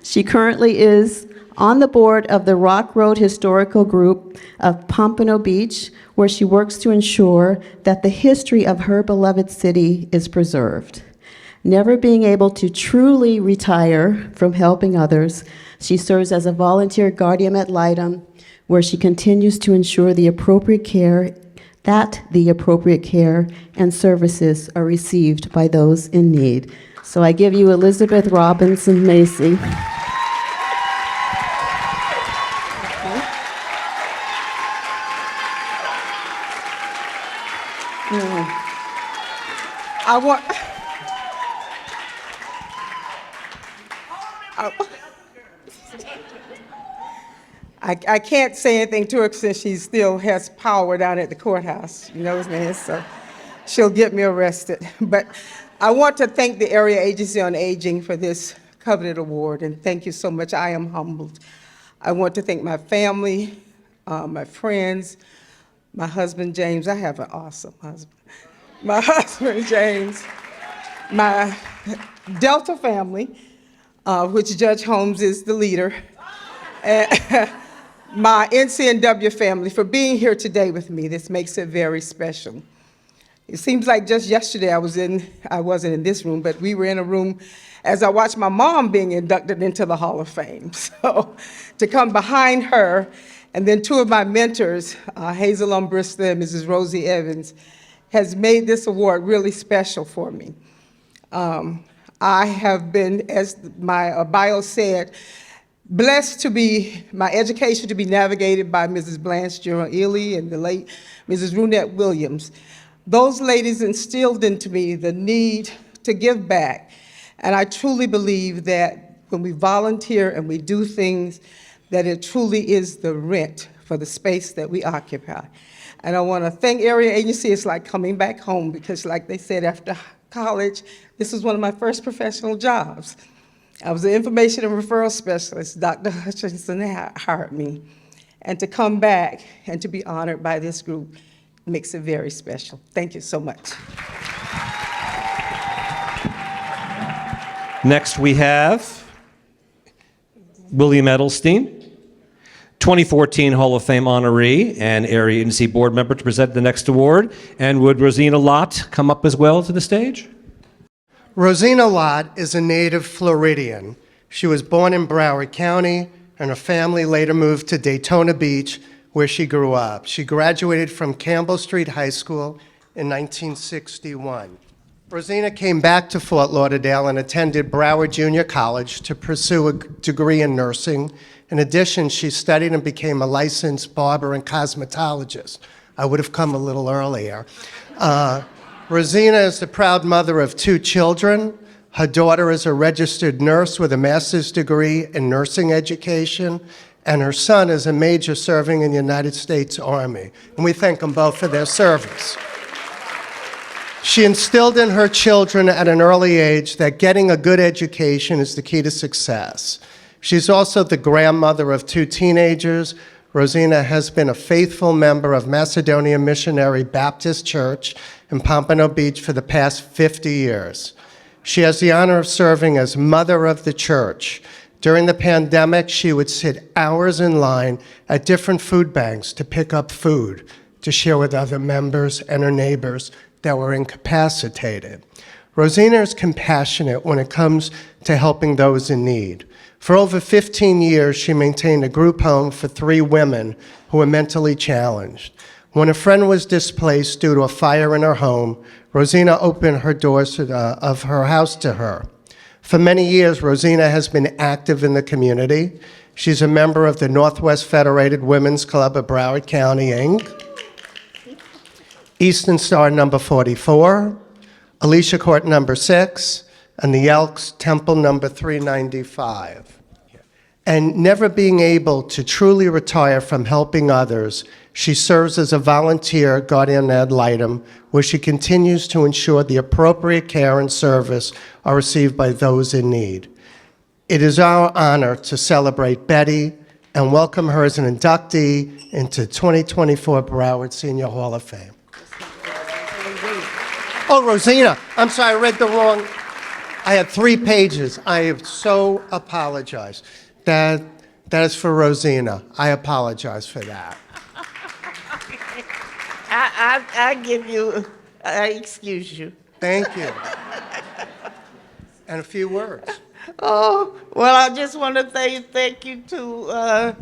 She currently is on the board of the Rock Road Historical Group of Pompano Beach, where she works to ensure that the history of her beloved city is preserved. Never being able to truly retire from helping others, she serves as a volunteer guardian ad litem, where she continues to ensure the appropriate care and services are received by those in need. So I give you Elizabeth Robinson Macy. I can't say anything to her since she still has power down at the courthouse. You know what I mean? So she'll get me arrested. But I want to thank the Area Agency on Aging for this coveted award, and thank you so much. I am humbled. I want to thank my family, my friends, my husband, James. I have an awesome husband. My husband, James, my Delta family, which Judge Holmes is the leader, and my NCNW family for being here today with me. This makes it very special. It seems like just yesterday I wasn't in this room, but we were in a room as I watched my mom being inducted into the Hall of Fame. So to come behind her, and then two of my mentors, Hazel Umbrista and Mrs. Rosie Evans, has made this award really special for me. I have been, as my bio said, blessed to be, my education to be navigated by Mrs. Blanche Gerald Ely and the late Mrs. Runette Williams. Those ladies instilled into me the need to give back. And I truly believe that when we volunteer and we do things, that it truly is the rent for the space that we occupy. And I want to thank Area Agency. It's like coming back home because, like they said, after college, this was one of my first professional jobs. I was an information and referral specialist. Dr. Hutchinson hired me. And to come back and to be honored by this group makes it very special. Thank you so much. Next we have William Edelstein, 2014 Hall of Fame honoree and Area Agency board member, to present the next award. And would Rosina Lott come up as well to the stage? Rosina Lott is a native Floridian. She was born in Broward County, and her family later moved to Daytona Beach, where she grew up. She graduated from Campbell Street High School in 1961. Rosina came back to Fort Lauderdale and attended Broward Junior College to pursue a degree in nursing. In addition, she studied and became a licensed barber and cosmetologist. I would have come a little earlier. Rosina is the proud mother of 2 children. Her daughter is a registered nurse with a master's degree in nursing education, and her son is a major serving in the United States Army. And we thank them both for their service. She instilled in her children at an early age that getting a good education is the key to success. She's also the grandmother of 2 teenagers. Rosina has been a faithful member of Macedonia Missionary Baptist Church in Pompano Beach for the past 50 years. She has the honor of serving as mother of the church. During the pandemic, she would sit hours in line at different food banks to pick up food to share with other members and her neighbors that were incapacitated. Rosina is compassionate when it comes to helping those in need. For over 15 years, she maintained a group home for 3 women who were mentally challenged. When a friend was displaced due to a fire in her home, Rosina opened her doors of her house to her. For many years, Rosina has been active in the community. She's a member of the Northwest Federated Women's Club of Broward County, Inc., Eastern Star number 44, Alicia Court number 6, and the Elks Temple number 395. And never being able to truly retire from helping others, she serves as a volunteer guardian ad litem, where she continues to ensure the appropriate care and service are received by those in need. It is our honor to celebrate Betty and welcome her as an inductee into 2024 Broward Senior Hall of Fame. Oh, Rosina, I'm sorry, I read the wrong. I had 3 pages. I so apologize. That is for Rosina. I apologize for that. I give you, I excuse you. Thank you. And a few words. Oh, well, I just want to say thank you to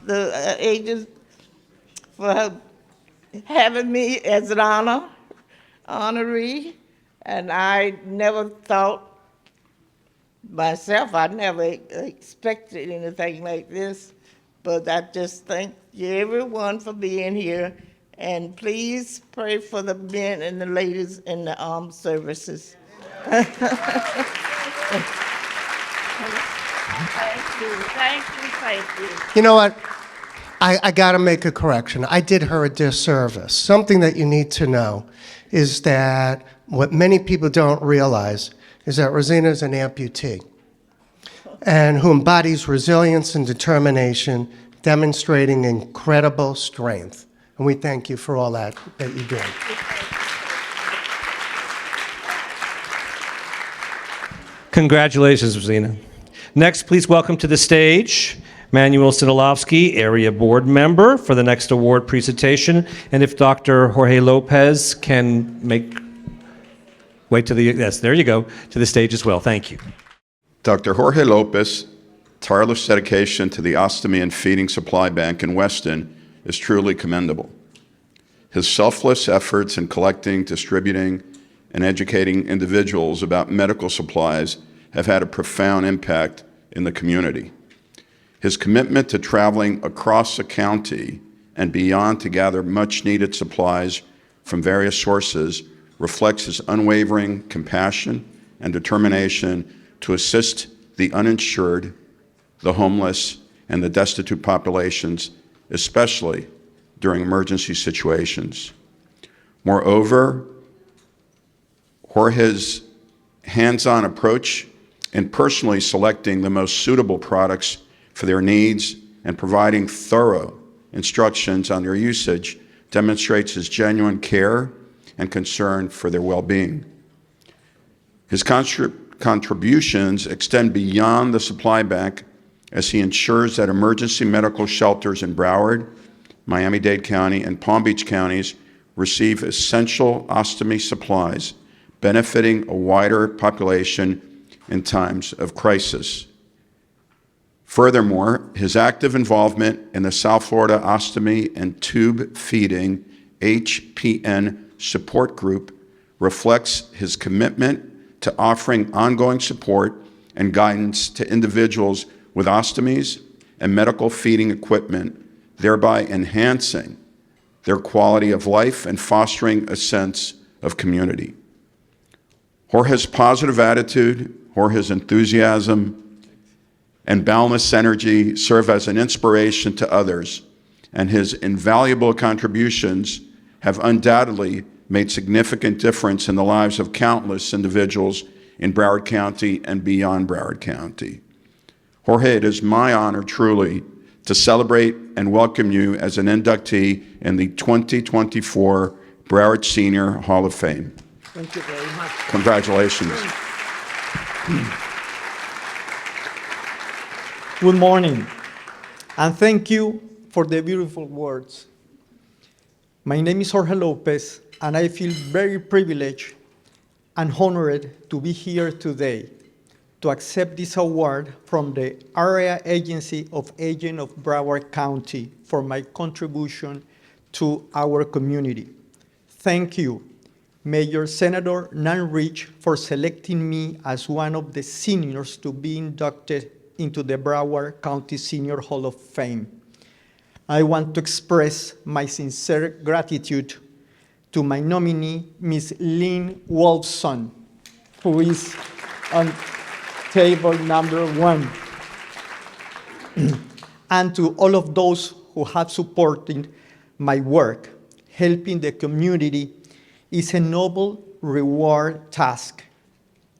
the agents for having me as an honoree. And I never thought myself, I never expected anything like this. But I just thank you, everyone, for being here. And please pray for the men and the ladies in the armed services. Thank you. You know what? I got to make a correction. I did her a disservice. Something that you need to know is that what many people don't realize is that Rosina is an amputee and who embodies resilience and determination, demonstrating incredible strength. And we thank you for all that you do. Congratulations, Rosina. Next, please welcome to the stage Manuel Sidolovsky, Area Board Member, for the next award presentation. And if Dr. Jorge Lopez can wait to the, yes, there you go, to the stage as well. Thank you. Dr. Jorge Lopez, tireless dedication to the Ostomy and Feeding Supply Bank in Weston is truly commendable. His selfless efforts in collecting, distributing, and educating individuals about medical supplies have had a profound impact in the community. His commitment to traveling across the county and beyond to gather much-needed supplies from various sources reflects his unwavering compassion and determination to assist the uninsured, the homeless, and the destitute populations, especially during emergency situations. Moreover, Jorge's hands-on approach in personally selecting the most suitable products for their needs and providing thorough instructions on their usage demonstrates his genuine care and concern for their well-being. His contributions extend beyond the supply bank as he ensures that emergency medical shelters in Broward, Miami-Dade County, and Palm Beach counties receive essential ostomy supplies, benefiting a wider population in times of crisis. Furthermore, his active involvement in the South Florida Ostomy and Tube Feeding HPN support group reflects his commitment to offering ongoing support and guidance to individuals with ostomies and medical feeding equipment, thereby enhancing their quality of life and fostering a sense of community. Jorge's positive attitude, Jorge's enthusiasm, and boundless energy serve as an inspiration to others, and his invaluable contributions have undoubtedly made significant difference in the lives of countless individuals in Broward County and beyond Broward County. Jorge, it is my honor truly to celebrate and welcome you as an inductee in the 2024 Broward Senior Hall of Fame. Thank you very much. Congratulations. Good morning, and thank you for the beautiful words. My name is Jorge Lopez, and I feel very privileged and honored to be here today to accept this award from the Area Agency of Aging of Broward County for my contribution to our community. Thank you, Mayor Senator Nan Rich, for selecting me as one of the seniors to be inducted into the Broward County Senior Hall of Fame. I want to express my sincere gratitude to my nominee, Ms. Lynn Wolfson, who is on table number 1, and to all of those who have supported my work. Helping the community is a noble reward task.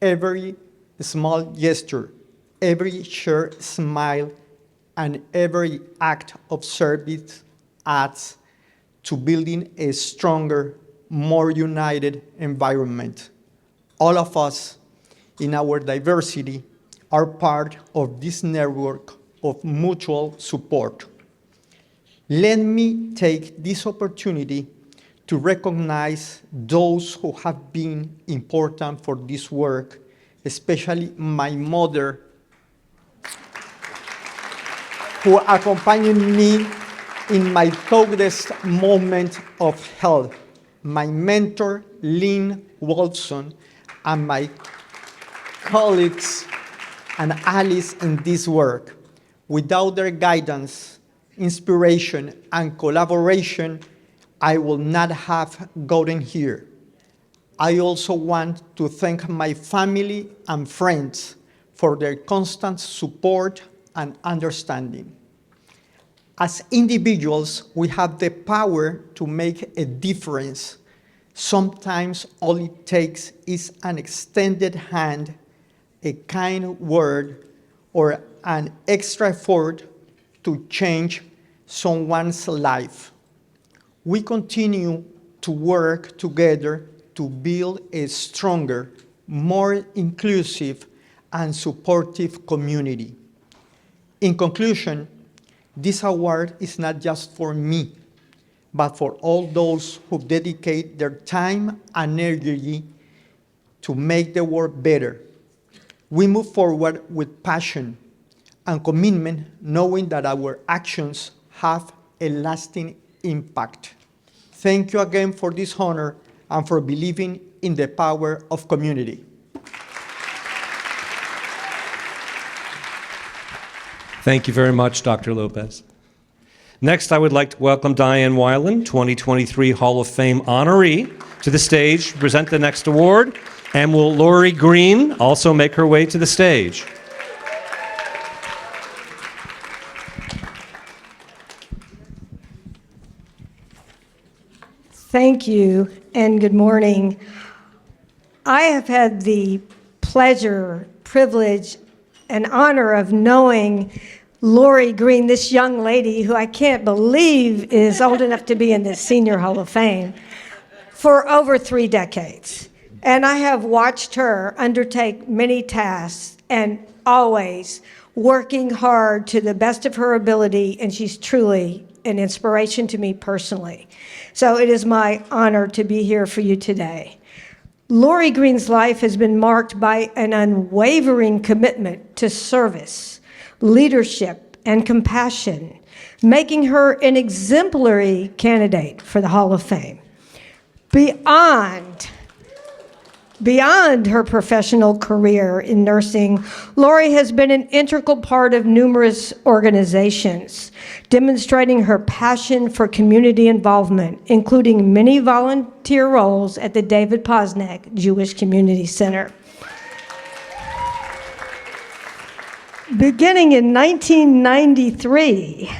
Every small gesture every shared smile, and every act of service adds to building a stronger, more united environment. All of us, in our diversity, are part of this network of mutual support. Let me take this opportunity to recognize those who have been important for this work, especially my mother, who accompanied me in my toughest moment of health, my mentor, Lynn Wolfson, and my colleagues and allies in this work. Without their guidance, inspiration, and collaboration, I would not have gotten here. I also want to thank my family and friends for their constant support and understanding. As individuals, we have the power to make a difference. Sometimes all it takes is an extended hand, a kind word, or an extra effort to change someone's life. We continue to work together to build a stronger, more inclusive, and supportive community. In conclusion, this award is not just for me, but for all those who dedicate their time and energy to make the world better. We move forward with passion and commitment, knowing that our actions have a lasting impact. Thank you again for this honor and for believing in the power of community. Thank you very much, Dr. Lopez. Next, I would like to welcome Diane Weiland, 2023 Hall of Fame honoree, to the stage to present the next award. And will Lori Green also make her way to the stage? Thank you, and good morning. I have had the pleasure, privilege, and honor of knowing Lori Green, this young lady who I can't believe is old enough to be in the Senior Hall of Fame, for over 3 decades. And I have watched her undertake many tasks and always working hard to the best of her ability, and she's truly an inspiration to me personally. So it is my honor to be here for you today. Lori Green's life has been marked by an unwavering commitment to service, leadership, and compassion, making her an exemplary candidate for the Hall of Fame. Beyond her professional career in nursing, Lori has been an integral part of numerous organizations, demonstrating her passion for community involvement, including many volunteer roles at the David Posnack Jewish Community Center. Beginning in 1993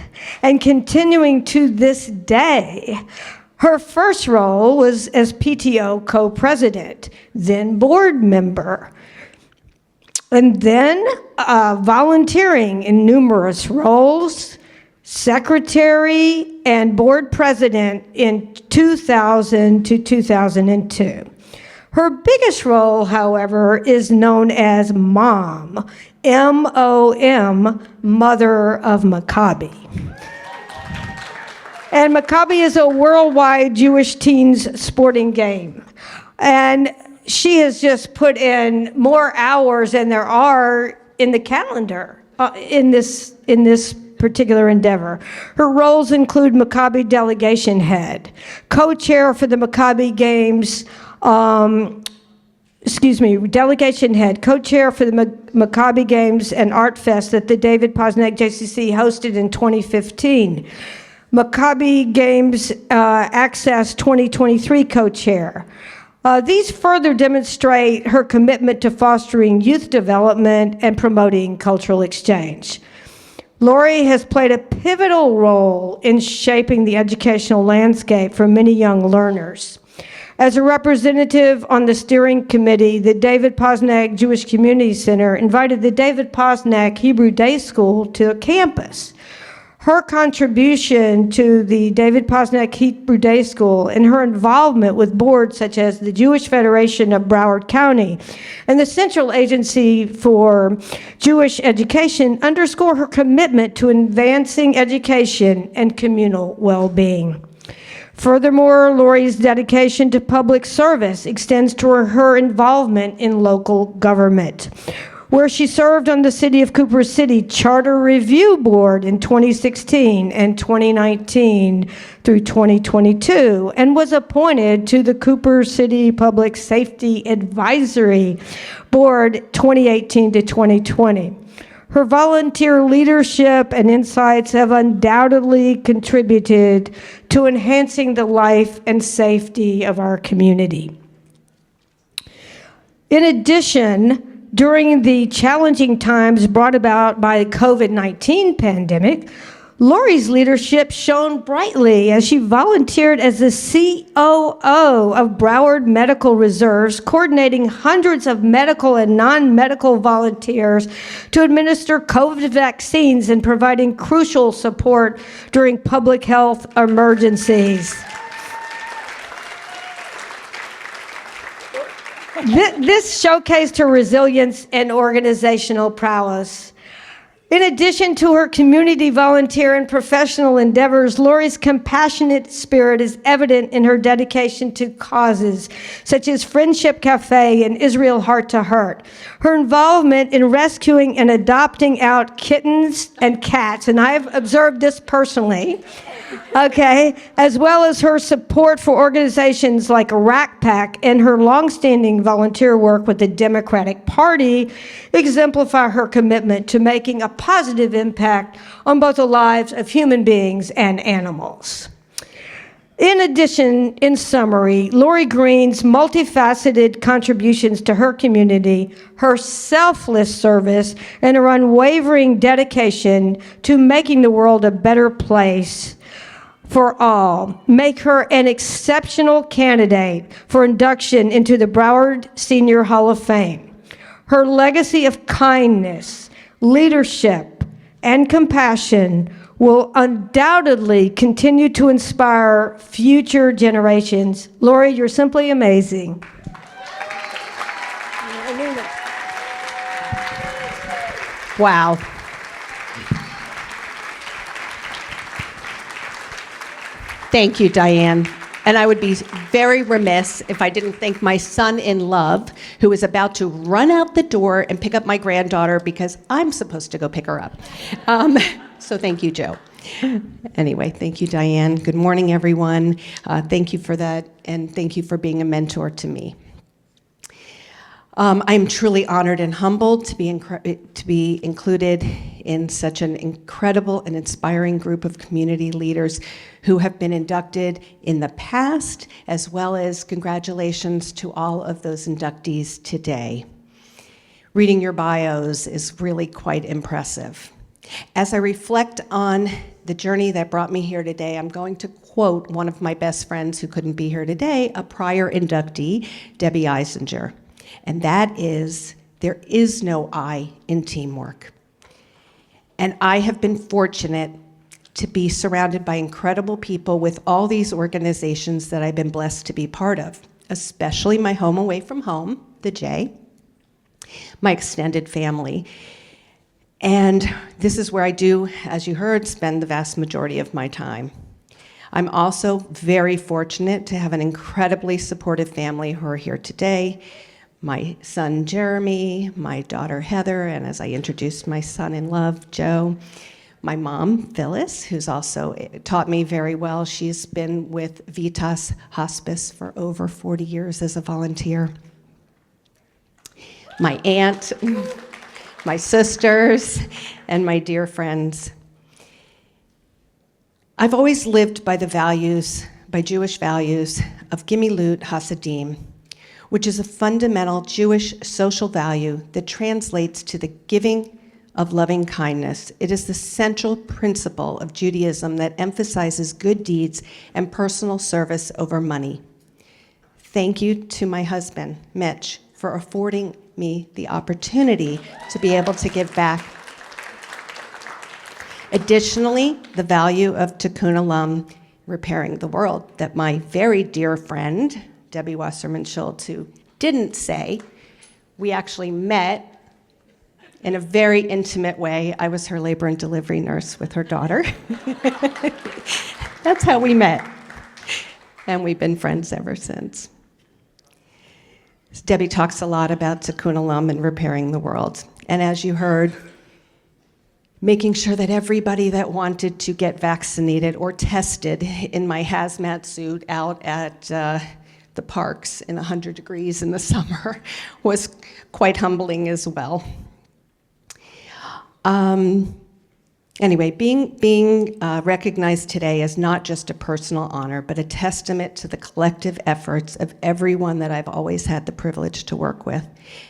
and continuing to this day, her first role was as PTO co-president, then board member, and then volunteering in numerous roles, secretary and board president in 2000 to 2002. Her biggest role, however, is known as Mom, M-O-M, Mother of Maccabi. And Maccabi is a worldwide Jewish teens sporting game. And she has just put in more hours than there are in the calendar in this particular endeavor. Her roles include Maccabi delegation head, co-chair for the Maccabi Games, delegation head, co-chair for the Maccabi Games and Art Fest that the David Posnack JCC hosted in 2015. Maccabi Games Access 2023 co-chair. These further demonstrate her commitment to fostering youth development and promoting cultural exchange. Lori has played a pivotal role in shaping the educational landscape for many young learners. As a representative on the steering committee, the David Posnack Jewish Community Center invited the David Posnack Hebrew Day School to a campus. Her contribution to the David Posnack Hebrew Day School and her involvement with boards such as the Jewish Federation of Broward County and the Central Agency for Jewish Education underscore her commitment to advancing education and communal well-being. Furthermore, Lori's dedication to public service extends to her involvement in local government, where she served on the City of Cooper City Charter Review Board in 2016 and 2019 through 2022, and was appointed to the Cooper City Public Safety Advisory Board 2018 to 2020. Her volunteer leadership and insights have undoubtedly contributed to enhancing the life and safety of our community. In addition, during the challenging times brought about by the COVID-19 pandemic, Lori's leadership shone brightly as she volunteered as the COO of Broward Medical Reserves, coordinating hundreds of medical and non-medical volunteers to administer COVID vaccines and providing crucial support during public health emergencies. This showcased her resilience and organizational prowess. In addition to her community volunteer and professional endeavors, Lori's compassionate spirit is evident in her dedication to causes such as Friendship Cafe and Israel Heart to Heart. Her involvement in rescuing and adopting out kittens and cats, and I've observed this personally, okay, as well as her support for organizations like Iraq PAC and her longstanding volunteer work with the Democratic Party exemplify her commitment to making a positive impact on both the lives of human beings and animals. In addition, in summary, Lori Green's multifaceted contributions to her community, her selfless service, and her unwavering dedication to making the world a better place for all make her an exceptional candidate for induction into the Broward Senior Hall of Fame. Her legacy of kindness, leadership, and compassion will undoubtedly continue to inspire future generations. Lori, you're simply amazing. Wow. Thank you, Diane. And I would be very remiss if I didn't thank my son-in-law, who is about to run out the door and pick up my granddaughter because I'm supposed to go pick her up. So thank you, Joe. Anyway, thank you, Diane. Good morning, everyone. Thank you for that, and thank you for being a mentor to me. I'm truly honored and humbled to be included in such an incredible and inspiring group of community leaders who have been inducted in the past, as well as congratulations to all of those inductees today. Reading your bios is really quite impressive. As I reflect on the journey that brought me here today, I'm going to quote one of my best friends who couldn't be here today, a prior inductee, Debbie Eisinger. And that is, there is no I in teamwork. And I have been fortunate to be surrounded by incredible people with all these organizations that I've been blessed to be part of, especially my home away from home, the J, my extended family. And this is where I do, as you heard, spend the vast majority of my time. I'm also very fortunate to have an incredibly supportive family who are here today. My son, Jeremy, my daughter, Heather, and as I introduced my son-in-law, Joe, my mom, Phyllis, who's also taught me very well. She's been with Vitas Hospice for over 40 years as a volunteer. My aunt, my sisters, and my dear friends. I've always lived by the values, by Jewish values, of Gimilut Hasadim, which is a fundamental Jewish social value that translates to the giving of loving kindness. It is the central principle of Judaism that emphasizes good deeds and personal service over money. Thank you to my husband, Mitch, for affording me the opportunity to be able to give back. Additionally, the value of Tikkun Olam repairing the world that my very dear friend, Debbie Wasserman Schultz, who didn't say, we actually met in a very intimate way. I was her labor and delivery nurse with her daughter. That's how we met. And we've been friends ever since. Debbie talks a lot about Tikkun Olam and repairing the world. And as you heard, making sure that everybody that wanted to get vaccinated or tested in my hazmat suit out at the parks in 100 degrees in the summer was quite humbling as well. Anyway, being recognized today is not just a personal honor, but a testament to the collective efforts of everyone that I've always had the privilege to work with.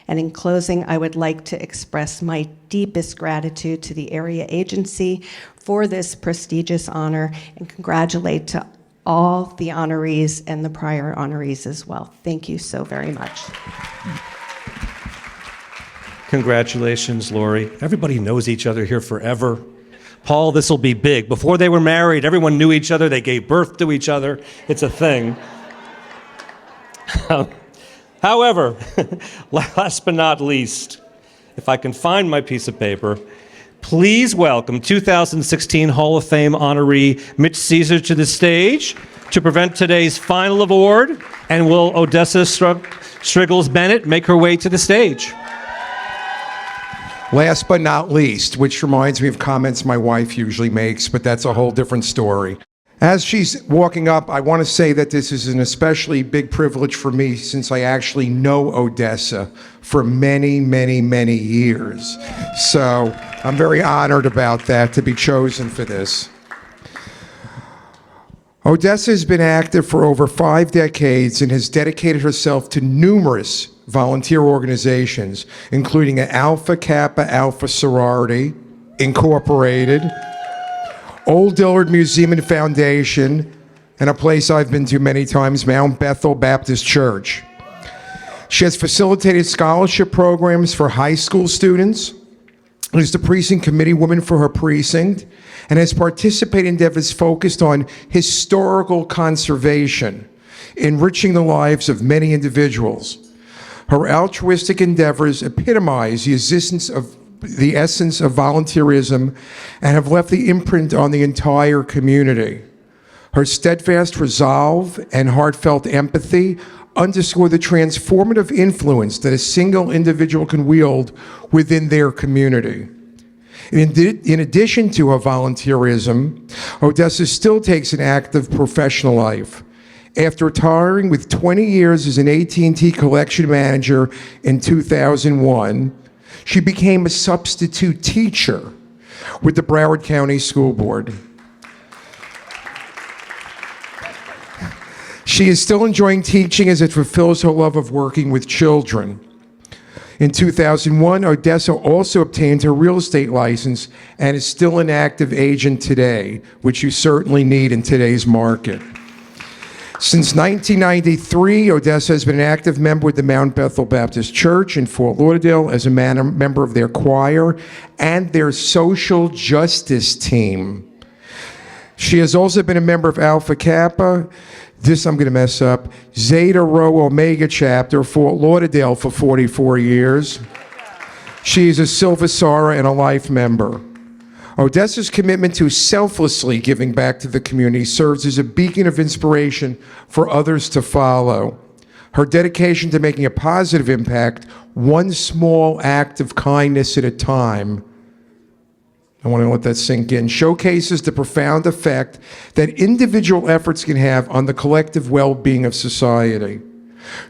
And in closing, I would like to express my deepest gratitude to the area agency for this prestigious honor and congratulate to all the honorees and the prior honorees as well. Thank you so very much. Congratulations, Lori. Everybody knows each other here forever. Paul, this will be big. Before they were married, everyone knew each other. They gave birth to each other. It's a thing. However, last but not least, if I can find my piece of paper, please welcome 2016 Hall of Fame honoree Mitch Caesar to the stage to present today's final award. And will Odessa Striggles Bennett make her way to the stage? Last but not least, which reminds me of comments my wife usually makes, but that's a whole different story. As she's walking up, I want to say that this is an especially big privilege for me since I actually know Odessa for many, many, many years. So I'm very honored about that, to be chosen for this. Odessa has been active for over 5 decades and has dedicated herself to numerous volunteer organizations, including Alpha Kappa Alpha Sorority Incorporated, Old Dillard Museum and Foundation, and a place I've been to many times, Mount Bethel Baptist Church. She has facilitated scholarship programs for high school students, is the precinct committee woman for her precinct, and has participated in endeavors focused on historical conservation, enriching the lives of many individuals. Her altruistic endeavors epitomize the essence of volunteerism and have left the imprint on the entire community. Her steadfast resolve and heartfelt empathy underscore the transformative influence that a single individual can wield within their community. In addition to her volunteerism, Odessa still takes an active professional life. After retiring with 20 years as an AT&T collection manager in 2001, she became a substitute teacher with the Broward County School Board. She is still enjoying teaching as it fulfills her love of working with children. In 2001, Odessa also obtained her real estate license and is still an active agent today, which you certainly need in today's market. Since 1993, Odessa has been an active member with the Mount Bethel Baptist Church in Fort Lauderdale as a member of their choir and their social justice team. She has also been a member of Alpha Kappa, this I'm going to mess up, Zeta Rho Omega chapter, Fort Lauderdale for 44 years. She is a Silver Sara and a life member. Odessa's commitment to selflessly giving back to the community serves as a beacon of inspiration for others to follow. Her dedication to making a positive impact, one small act of kindness at a time, I want to let that sink in, showcases the profound effect that individual efforts can have on the collective well-being of society.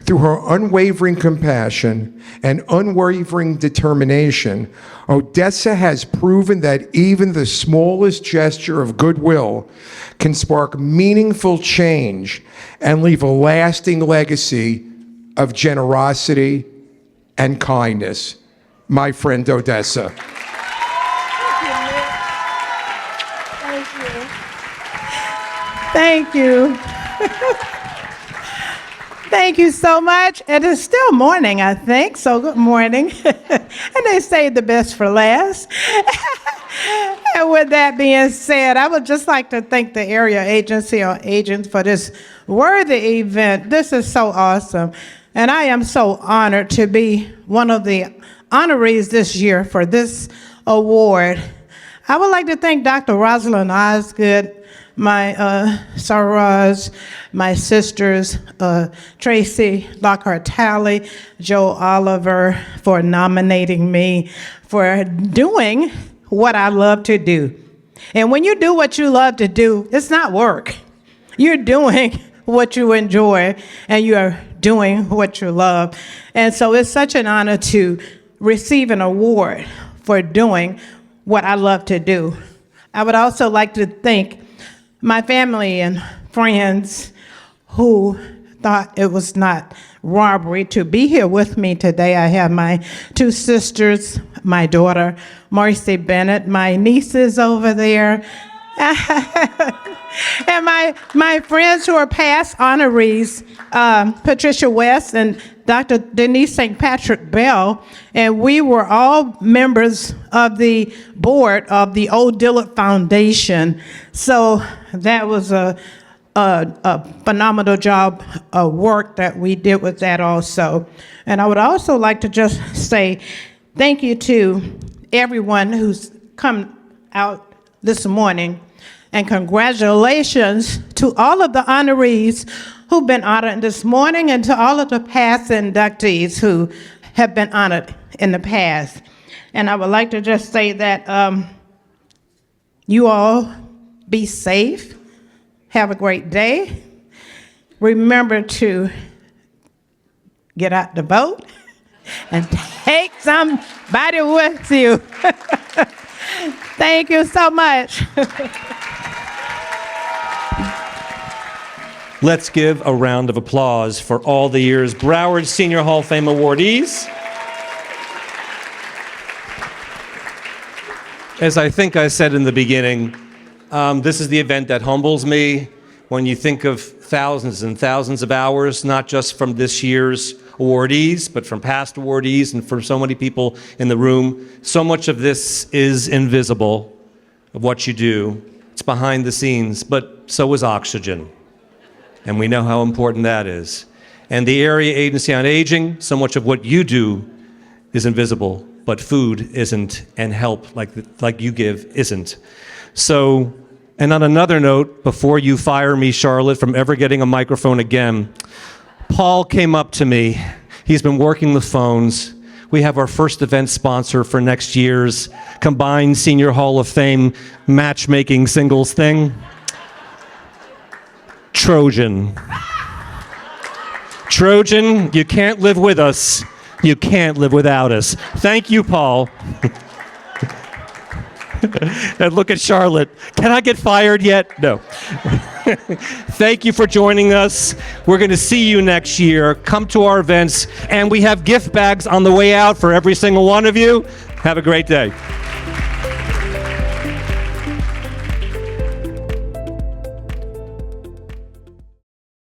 Through her unwavering compassion and unwavering determination, Odessa has proven that even the smallest gesture of goodwill can spark meaningful change and leave a lasting legacy of generosity and kindness. My friend Odessa. Thank you. Thank you so much. It is still morning, I think, so good morning. And they saved the best for last. And with that being said, I would just like to thank the Area Agency on Aging for this worthy event. This is so awesome. And I am so honored to be one of the honorees this year for this award. I would like to thank Dr. Rosalind Osgood, my Sarahs, my sisters, Tracy Lockhart-Talley, Joe Oliver, for nominating me for doing what I love to do. And when you do what you love to do, it's not work. You're doing what you enjoy, and you are doing what you love. And so it's such an honor to receive an award for doing what I love to do. I would also like to thank my family and friends who thought it was not robbery to be here with me today. I have my two sisters, my daughter, Marcy Bennett, my nieces over there, and my friends who are past honorees, Patricia West and Dr. Denise St. Patrick Bell, and we were all members of the board of the Old Dillard Foundation. So that was a phenomenal job of work that we did with that also. And I would also like to just say thank you to everyone who's come out this morning, and congratulations to all of the honorees who've been honored this morning, and to all of the past inductees who have been honored in the past. And I would like to just say that you all be safe, have a great day. Remember to get out the vote and take somebody with you. Thank you so much. Let's give a round of applause for all the year's Broward Senior Hall of Fame awardees. As I think I said in the beginning, this is the event that humbles me. When you think of thousands and thousands of hours, not just from this year's awardees, but from past awardees and from so many people in the room, so much of this is invisible, of what you do. It's behind the scenes, but so is oxygen. And we know how important that is. And the Area Agency on Aging, so much of what you do is invisible, but food isn't, and help like you give isn't. So, and on another note, before you fire me, Charlotte, from ever getting a microphone again, Paul came up to me. He's been working the phones. We have our first event sponsor for next year's combined Senior Hall of Fame matchmaking singles thing. Trojan. Trojan, you can't live with us. You can't live without us. Thank you, Paul. And look at Charlotte. Can I get fired yet? No. Thank you for joining us. We're going to see you next year. Come to our events, and we have gift bags on the way out for every single one of you. Have a great day.